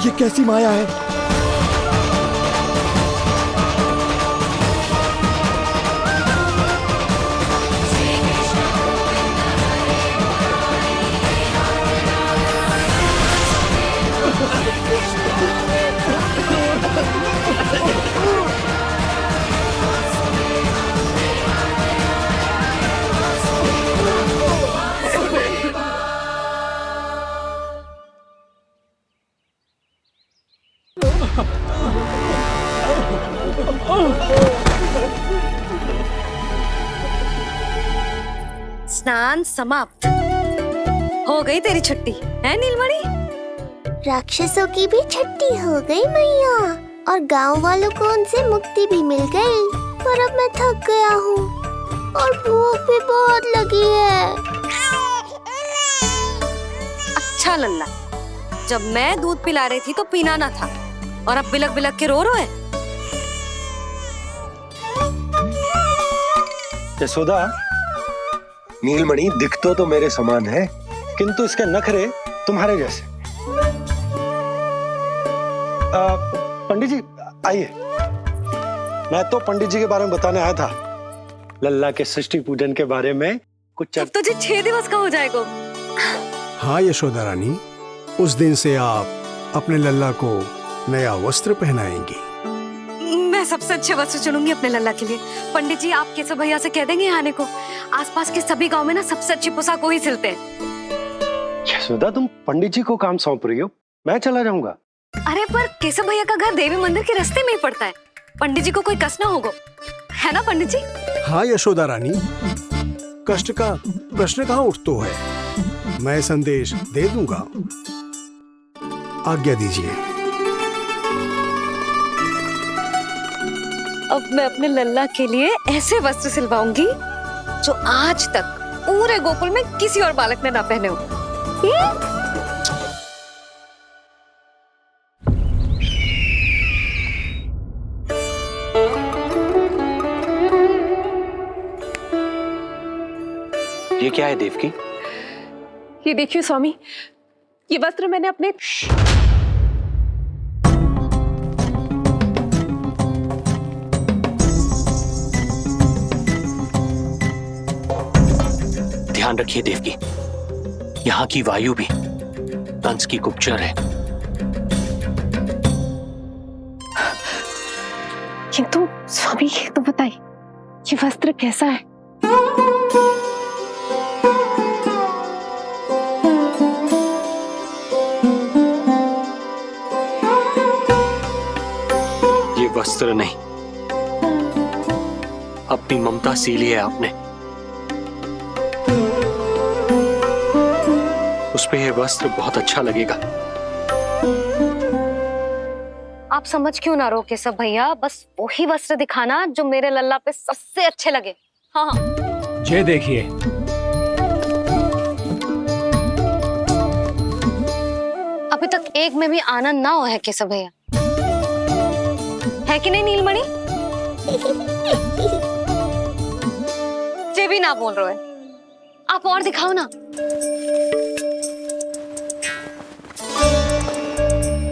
ये कैसी माया है? स्नान समाप्त। हो गई तेरी छुट्टी है नीलमणि? राक्षसों की भी छुट्टी हो गई मैया, और गांव वालों को उनसे मुक्ति भी मिल गई। पर अब मैं थक गया हूँ और भूख भी बहुत लगी है। अच्छा लल्ला, जब मैं दूध पिला रही थी तो पीना ना था, और अब बिलक बिलक के रो रहे। यशोदा, नीलमणि दिखतो तो मेरे समान है, किंतु इसके नखरे तुम्हारे जैसे। पंडित जी आइए। मैं तो पंडित जी के बारे में बताने आया था, लल्ला के सृष्टि पूजन के बारे में कुछ। अब तो जी 6 दिवस का हो जाएगा। हाँ यशोदा रानी, उस दिन से आप अपने लल्ला को नया वस्त्र पहनाएंगी। मैं सबसे अच्छे वस्त्र चुनूंगी अपने लल्ला के लिए। पंडित जी आप केशव भैया से कह देंगे आने को। आसपास के सभी गांव में ना सबसे अच्छी पोशाक वही सिलते हैं। यशोदा तुम पंडित जी को काम सौंप रही हो, मैं चला जाऊंगा। अरे पर केशव भैया का घर देवी मंदिर के रास्ते में ही पड़ता है, पंडित जी को कोई कष्ट ना होगा, है ना पंडित जी? हाँ यशोदा रानी, कष्ट का प्रश्न कहाँ उठतो है, मैं संदेश दे दूंगा। आज्ञा दीजिए। अब मैं अपने लल्ला के लिए ऐसे वस्त्र सिलवाऊंगी जो आज तक पूरे गोकुल में किसी और बालक ने ना पहने हो। ये क्या है देवकी? ये देखिए स्वामी, ये वस्त्र मैंने अपने ध्यान रखिए देवकी, यहाँ की वायु भी कंस की गुप्तचर है। किंतु स्वामी ये तो बताइए, ये वस्त्र कैसा है? ये वस्त्र नहीं, अपनी ममता सी ली है आपने। उस पे ये वस्त्र बहुत अच्छा लगेगा। आप समझ क्यों ना रहो केशव भैया, बस वही वस्त्र दिखाना जो मेरे लल्ला पे सबसे अच्छे लगे। हाँ हाँ। ये देखिए, अभी तक एक में भी आनंद ना हो है केशव भैया, है कि नहीं नीलमणि? ये भी ना बोल रहे हो, आप और दिखाओ ना।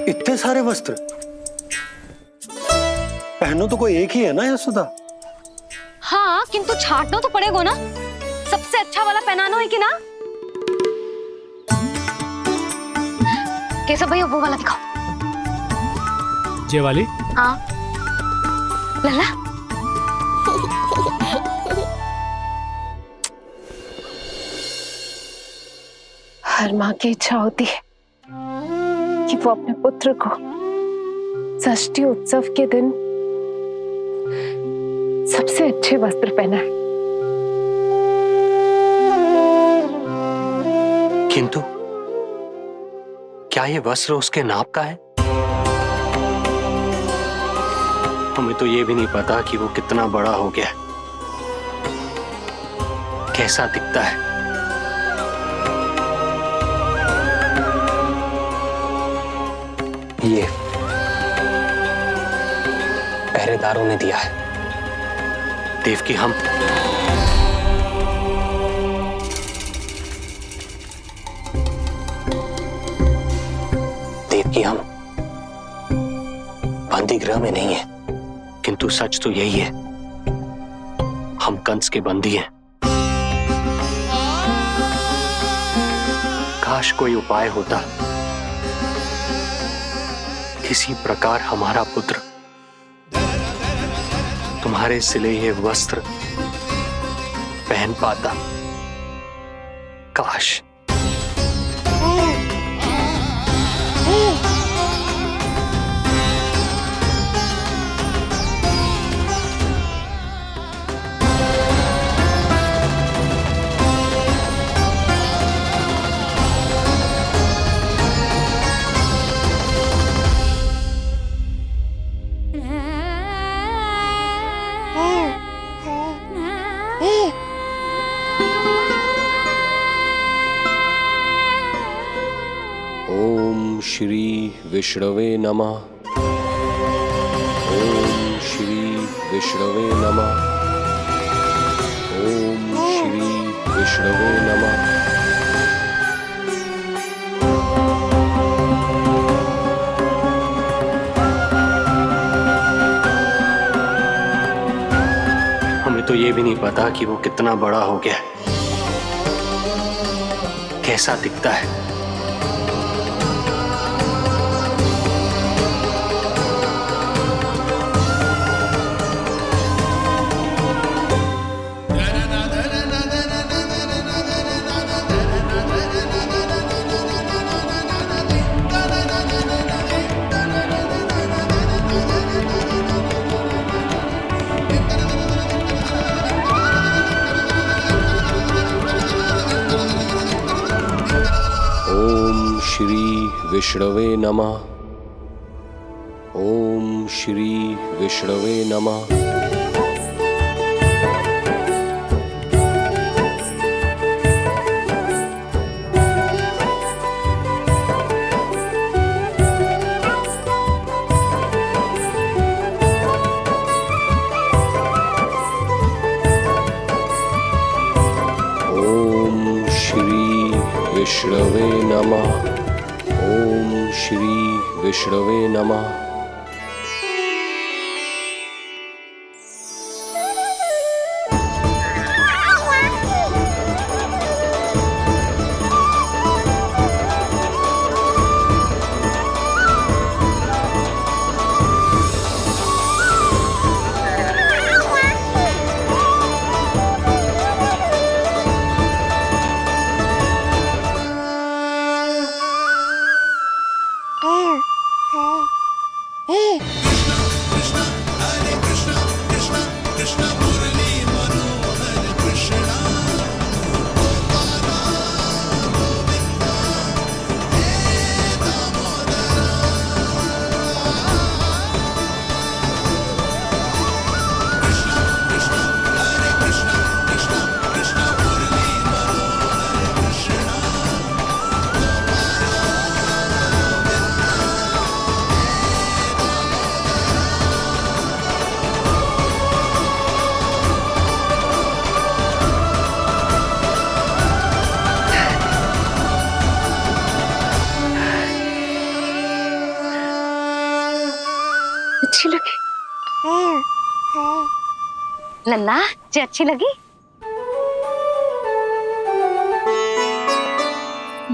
इतने सारे वस्त्र पहनो तो कोई एक ही है ना यशोदा? हाँ किंतु छांटना तो पड़ेगा ना, सबसे अच्छा वाला पहनाना है कि ना? केशव भैया वो वाला दिखाओ। ये वाली? हाँ लल्ला। हर माँ की इच्छा होती है कि वो अपने पुत्र को षष्ठी उत्सव के दिन सबसे अच्छे वस्त्र पहनाए। किंतु क्या ये वस्त्र उसके नाप का है? हमें तो ये भी नहीं पता कि वो कितना बड़ा हो गया, कैसा दिखता है। ये पहरेदारों ने दिया है देवकी। हम देवकी, हम बंदी गृह में नहीं है, किंतु सच तो यही है, हम कंस के बंदी हैं। काश कोई उपाय होता, किसी प्रकार हमारा पुत्र तुम्हारे सिले ये वस्त्र पहन पाता। काश। श्री विष्णवे नमः। ओम श्री विष्णवे नमः। ओम श्री विष्णवे नमः। तुम्हें तो ये भी नहीं पता कि वो कितना बड़ा हो गया है, कैसा दिखता है। श्री विष्णवे नमः। ओम श्री विष्णवे नमः। ओम श्री विष्णवे नमः। ओम श्री विष्णवे नमः। अच्छी लगी लल्ला जी, अच्छी लगी।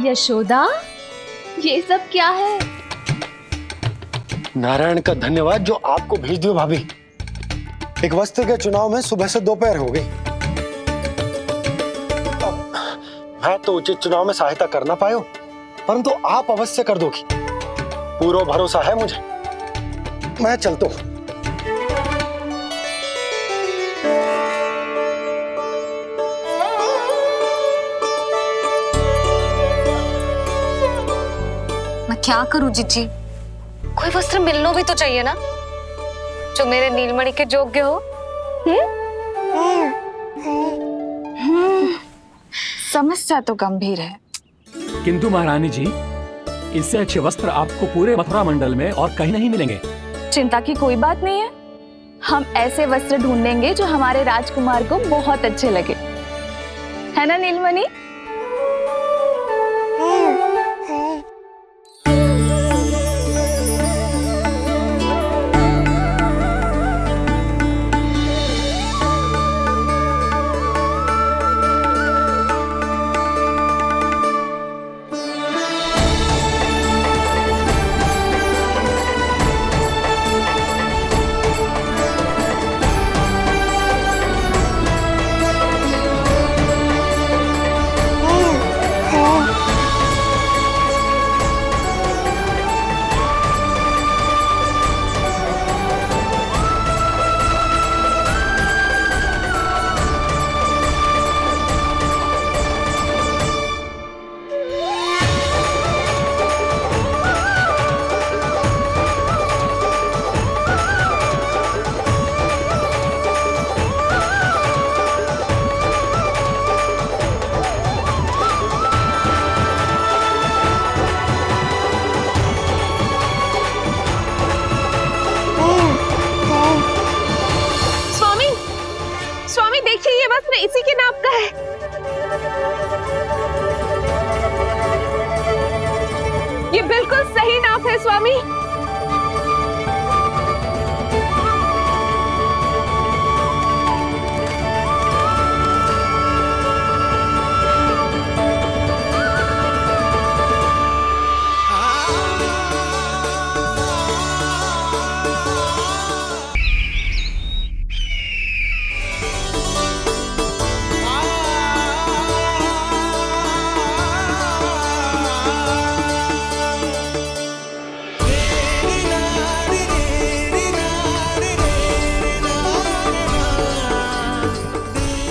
यशोदा, ये सब क्या है? नारायण का धन्यवाद जो आपको भेज दियो भाभी। एक वस्त्र के चुनाव में सुबह से दोपहर हो गई। मैं तो उचित चुनाव में सहायता कर ना पायो, परंतु आप अवश्य कर दोगी, पूरा भरोसा है मुझे। मैं चलता हूं। मैं क्या करूं जीजी? कोई वस्त्र मिलना भी तो चाहिए ना, जो मेरे नीलमणि के योग्य हो। समस्या तो गंभीर है, किंतु महारानी जी, इससे अच्छे वस्त्र आपको पूरे मथुरा मंडल में और कहीं नहीं मिलेंगे। चिंता की कोई बात नहीं है। हम ऐसे वस्त्र ढूंढेंगे जो हमारे राजकुमार को बहुत अच्छे लगे, है ना नीलमणि? इसी के नाप का है। ये बिल्कुल सही नाप है स्वामी।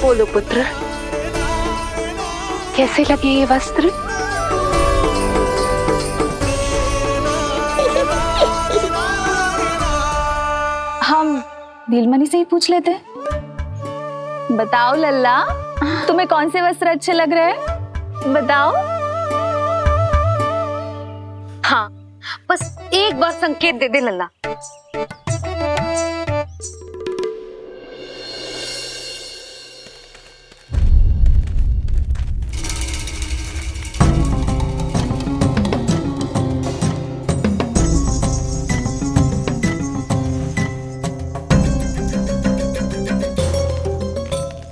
बोलो पुत्र, कैसे लगे ये वस्त्र? हम नीलमणि से ही पूछ लेते हैं। बताओ लल्ला, तुम्हें कौन से वस्त्र अच्छे लग रहे हैं? बताओ। हाँ, बस एक बार संकेत दे दे लल्ला।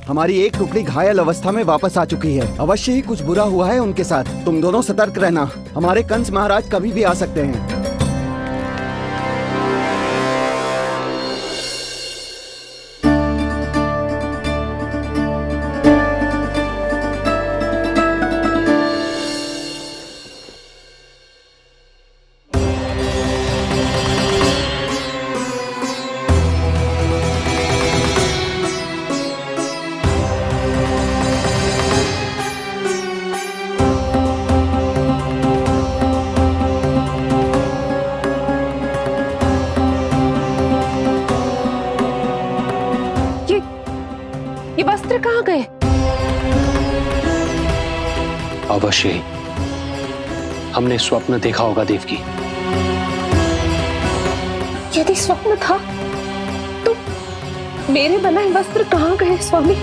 हमारी एक टुकड़ी घायल अवस्था में वापस आ चुकी है। अवश्य ही कुछ बुरा हुआ है उनके साथ। तुम दोनों सतर्क रहना, हमारे कंस महाराज कभी भी आ सकते हैं। वस्त्र कहाँ गए? अवश्य ही हमने स्वप्न देखा होगा देवकी। यदि स्वप्न था तो मेरे बनाए वस्त्र कहाँ गए स्वामी?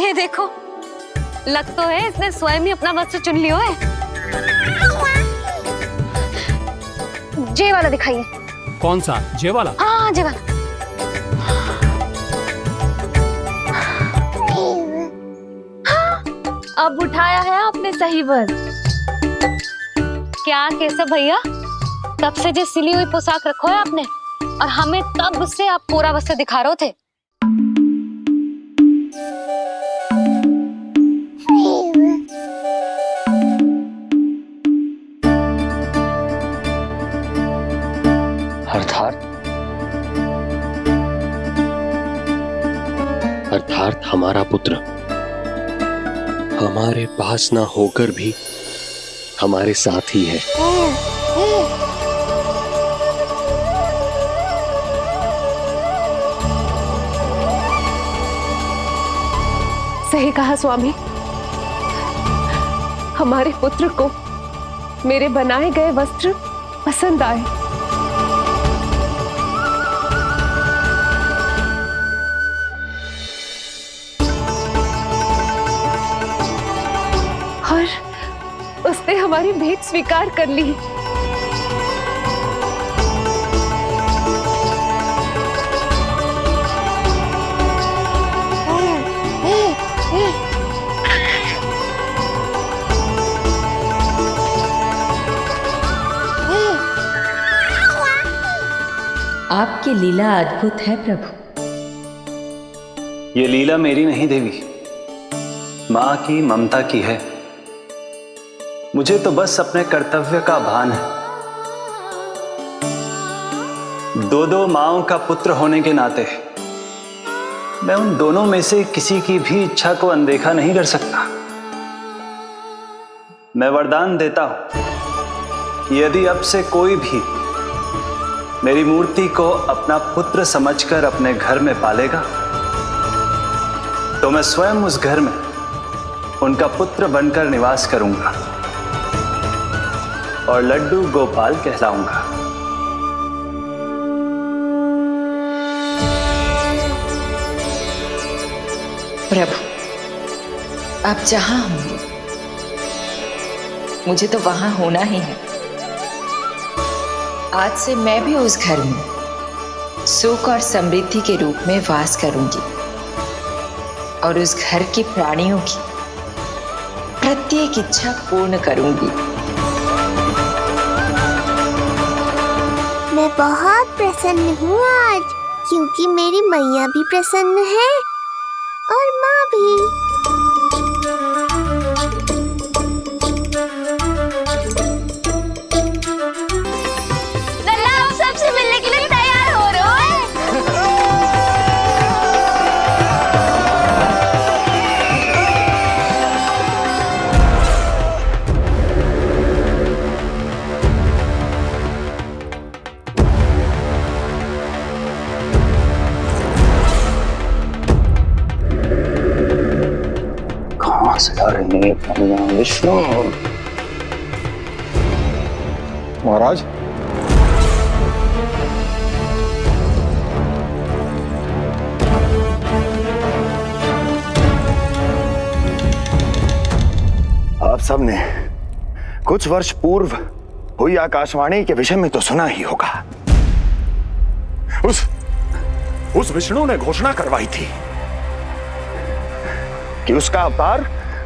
ये देखो, लग तो है इसने स्वयं ही अपना वस्त्र चुन लियो है। जे वाला दिखाइए। कौन सा? जे वाला? हाँ, जे वाला। अब उठाया है आपने सही वस्त्र। क्या केशव भैया, तब से जो सिली हुई पोशाक रखो है आपने, और हमें तब से आप पूरा वस्त्र दिखा रहे थे। अर्थात हमारा पुत्र हमारे पास ना होकर भी हमारे साथ ही है। सही कहा स्वामी, हमारे पुत्र को मेरे बनाए गए वस्त्र पसंद आए। और उसने हमारी भेंट स्वीकार कर ली। आपकी लीला अद्भुत है प्रभु। ये लीला मेरी नहीं देवी, मां की ममता की है। मुझे तो बस अपने कर्तव्य का भान है। दो माओं का पुत्र होने के नाते मैं उन दोनों में से किसी की भी इच्छा को अनदेखा नहीं कर सकता। मैं वरदान देता हूं कि यदि अब से कोई भी मेरी मूर्ति को अपना पुत्र समझकर अपने घर में पालेगा, तो मैं स्वयं उस घर में उनका पुत्र बनकर निवास करूंगा और लड्डू गोपाल कहलाऊंगा। प्रभु, आप जहां होंगे मुझे तो वहां होना ही है। आज से मैं भी उस घर में सुख और समृद्धि के रूप में वास करूंगी और उस घर के प्राणियों की प्रत्येक इच्छा पूर्ण करूंगी। मैं बहुत प्रसन्न हूँ आज, क्योंकि मेरी मैया भी प्रसन्न है और माँ भी। लल्ला, आप सबसे मिलने के लिए तैयार हो रहे हो? कहाँ से आ रही है पनियां विष्णु? महाराज, आप सबने कुछ वर्ष पूर्व हुई आकाशवाणी के विषय में तो सुना ही होगा। उस विष्णु ने घोषणा करवाई थी कि उसका अवतार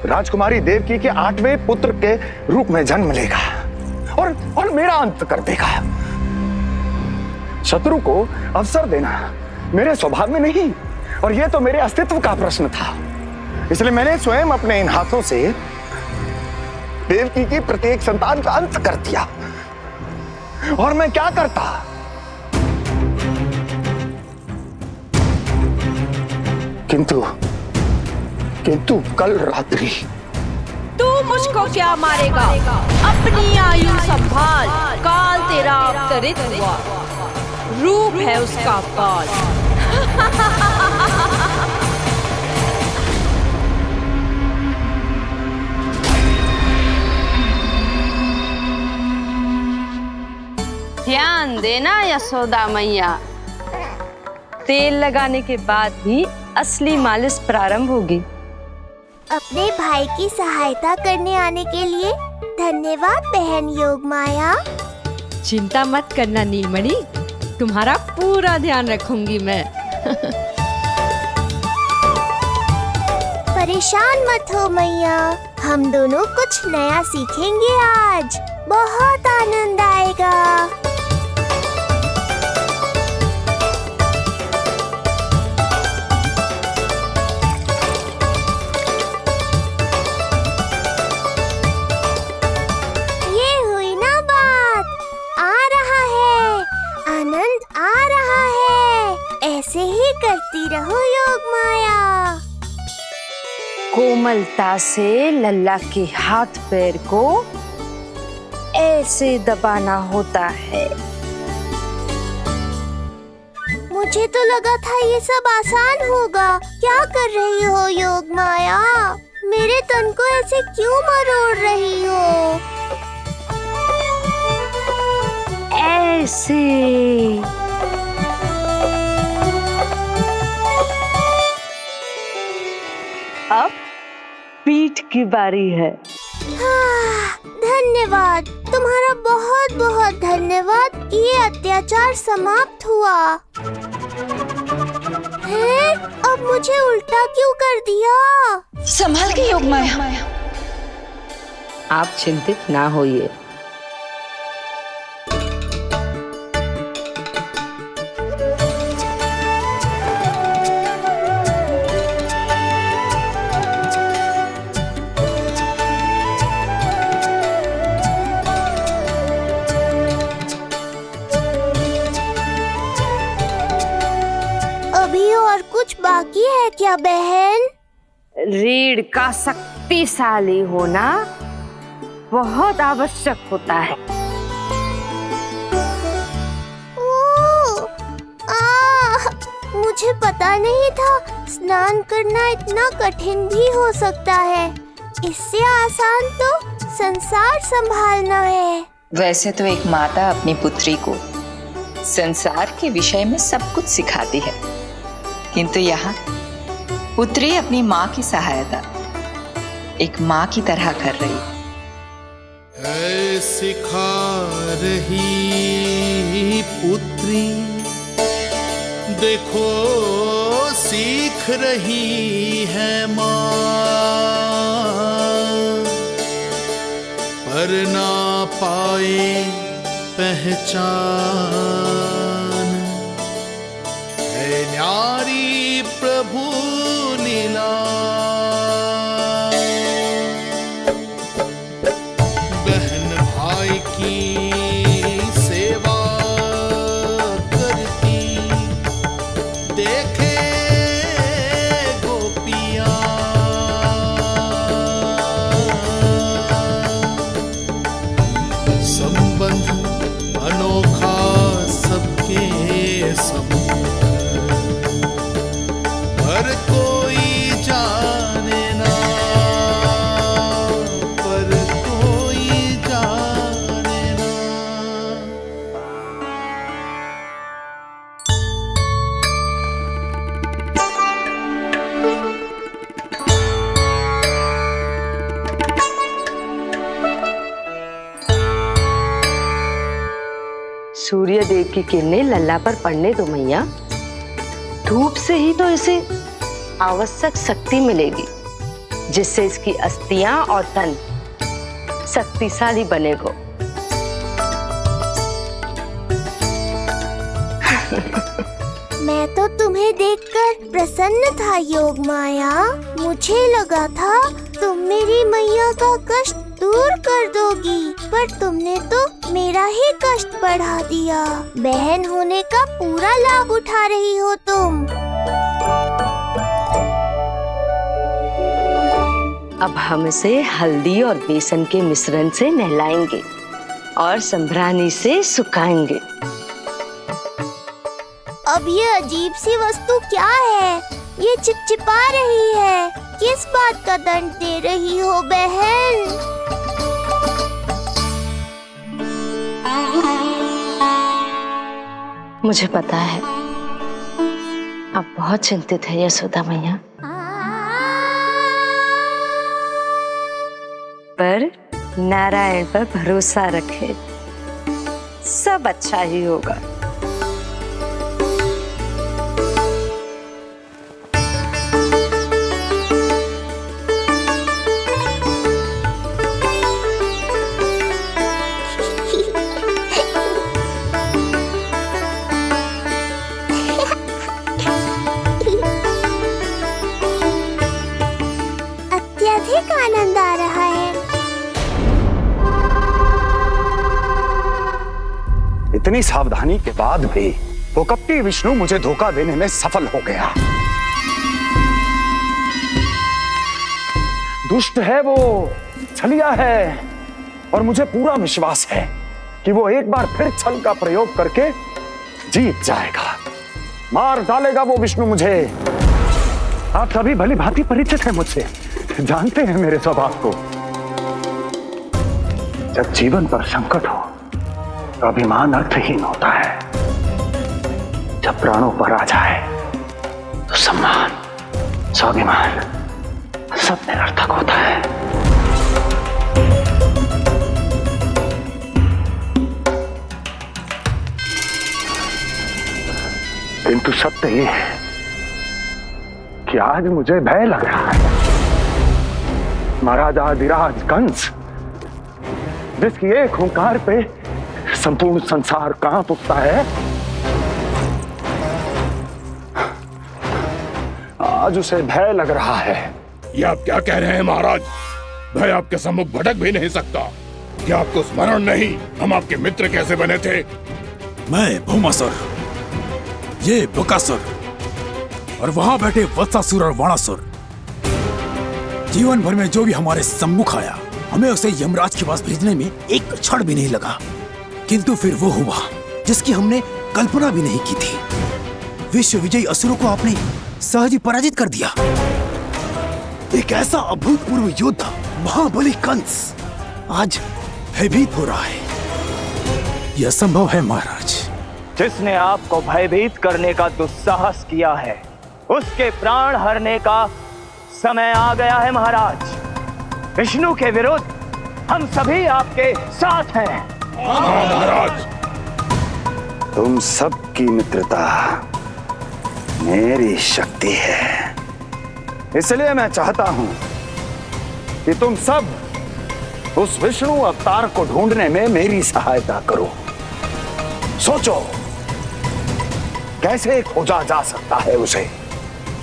राजकुमारी देवकी के 8वें पुत्र के रूप में जन्म लेगा और मेरा अंत कर देगा। शत्रु को अवसर देना मेरे स्वभाव में नहीं, और यह तो मेरे अस्तित्व का प्रश्न था। इसलिए मैंने स्वयं अपने इन हाथों से देवकी की प्रत्येक संतान का अंत कर दिया। और मैं क्या करता? किंतु कल रात्रि तू मुझको क्या मारेगा? अपनी आयु संभाल, काल तेरा अवतरित हुआ, रूप है उसका काल। ध्यान देना यशोदा मैया, तेल लगाने के बाद ही असली मालिश प्रारंभ होगी। अपने भाई की सहायता करने आने के लिए धन्यवाद बहन योगमाया। चिंता मत करना नीलमणि, तुम्हारा पूरा ध्यान रखूंगी मैं। परेशान मत हो मैया, हम दोनों कुछ नया सीखेंगे आज। बहुत आनंद आएगा। करती रहो योग माया। कोमलता से लल्ला के हाथ पैर को ऐसे दबाना होता है। मुझे तो लगा था ये सब आसान होगा। क्या कर रही हो योग माया? मेरे तन को ऐसे क्यों मरोड़ रही हो? ऐसे अब पीठ की बारी है। धन्यवाद, तुम्हारा बहुत बहुत धन्यवाद। ये अत्याचार समाप्त हुआ है। अब मुझे उल्टा क्यों कर दिया? संभाल के योग माया। आप चिंतित ना होइए। कुछ बाकी है क्या बहन? रीढ़ का शक्तिशाली होना बहुत आवश्यक होता है। मुझे पता नहीं था स्नान करना इतना कठिन भी हो सकता है। इससे आसान तो संसार संभालना है। वैसे तो एक माता अपनी पुत्री को संसार के विषय में सब कुछ सिखाती है, किंतु यहाँ पुत्री अपनी माँ की सहायता एक माँ की तरह कर रही है। सिखा रही पुत्री, देखो सीख रही है माँ, पर ना पाए पहचान है न्यारी प्रभु लीला। बहन भाई की सेवा करती देखे गोपियां। संबंध अनोखा सबके पर कोई जाने ना, पर कोई जाने ना। सूर्य देव की किरणें लल्ला पर पड़ने दो मैया। धूप से ही तो इसे आवश्यक शक्ति मिलेगी, जिससे इसकी अस्थियां और तन शक्तिशाली बनेगा। मैं तो तुम्हें देखकर प्रसन्न था योग माया। मुझे लगा था तुम मेरी मैया का कष्ट दूर कर दोगी, पर तुमने तो मेरा ही कष्ट बढ़ा दिया। बहन होने का पूरा लाभ उठा रही हो तुम। अब हम इसे हल्दी और बेसन के मिश्रण से नहलाएंगे और संभरानी से सुखाएंगे। अब ये अजीब सी वस्तु क्या है? ये चिपचिपा रही है। किस बात का दंड दे रही हो बहन? मुझे पता है आप बहुत चिंतित है यशोदा मैया, पर नारायण पर भरोसा रखे, सब अच्छा ही होगा। अत्यधिक आनंद आ रहा है। इतनी सावधानी के बाद भी वो कपटी विष्णु मुझे धोखा देने में सफल हो गया। दुष्ट है वो, छलिया है, और मुझे पूरा विश्वास है कि वो एक बार फिर छल का प्रयोग करके जीत जाएगा। मार डालेगा वो विष्णु मुझे। आप सभी भली भांति परिचित हैं मुझसे, जानते हैं मेरे स्वभाव को। जब जीवन पर संकट हो तो अभिमान अर्थहीन होता है। जब प्राणों पर आ जाए तो सम्मान, स्वाभिमान सब निरर्थक होता है। किंतु सत्य ये है कि आज मुझे भय लग रहा है। महाराजाधिराज कंस, जिसकी एक हुंकार पे संपूर्ण संसार कांप उठता है, आज उसे भय लग रहा है। ये आप क्या कह रहे हैं महाराज? भय आपके सम्मुख भटक भी नहीं सकता। क्या आपको स्मरण नहीं हम आपके मित्र कैसे बने थे? मैं भौमासुर, ये बकासुर, और वहां बैठे वत्सासुर और वाणासुर। जीवन भर में जो भी हमारे सम्मुख आया, हमें उसे यमराज के पास भेजने में एक क्षण भी नहीं लगा। किंतु फिर वो हुआ जिसकी हमने कल्पना भी नहीं की थी। विश्व विजयी असुरों को आपने सहज ही पराजित कर दिया। एक ऐसा अभूतपूर्व योद्धा महाबली कंस आज भयभीत हो रहा है। यह संभव है महाराज। जिसने आपको भयभीत करने का दुस्साहस किया है, उसके प्राण हरने का समय आ गया है महाराज। विष्णु के विरुद्ध हम सभी आपके साथ हैं। महाराज, तुम सबकी मित्रता मेरी शक्ति है, इसलिए मैं चाहता हूं कि तुम सब उस विष्णु अवतार को ढूंढने में मेरी सहायता करो। सोचो कैसे खोजा जा सकता है उसे,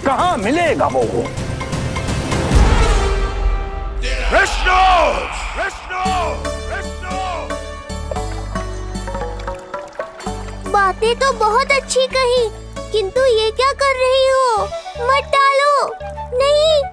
कहां मिलेगा वो? विष्णु! विष्णु! विष्णु! बातें तो बहुत अच्छी कही, किंतु ये क्या कर रही हो? मत डालो। नहीं,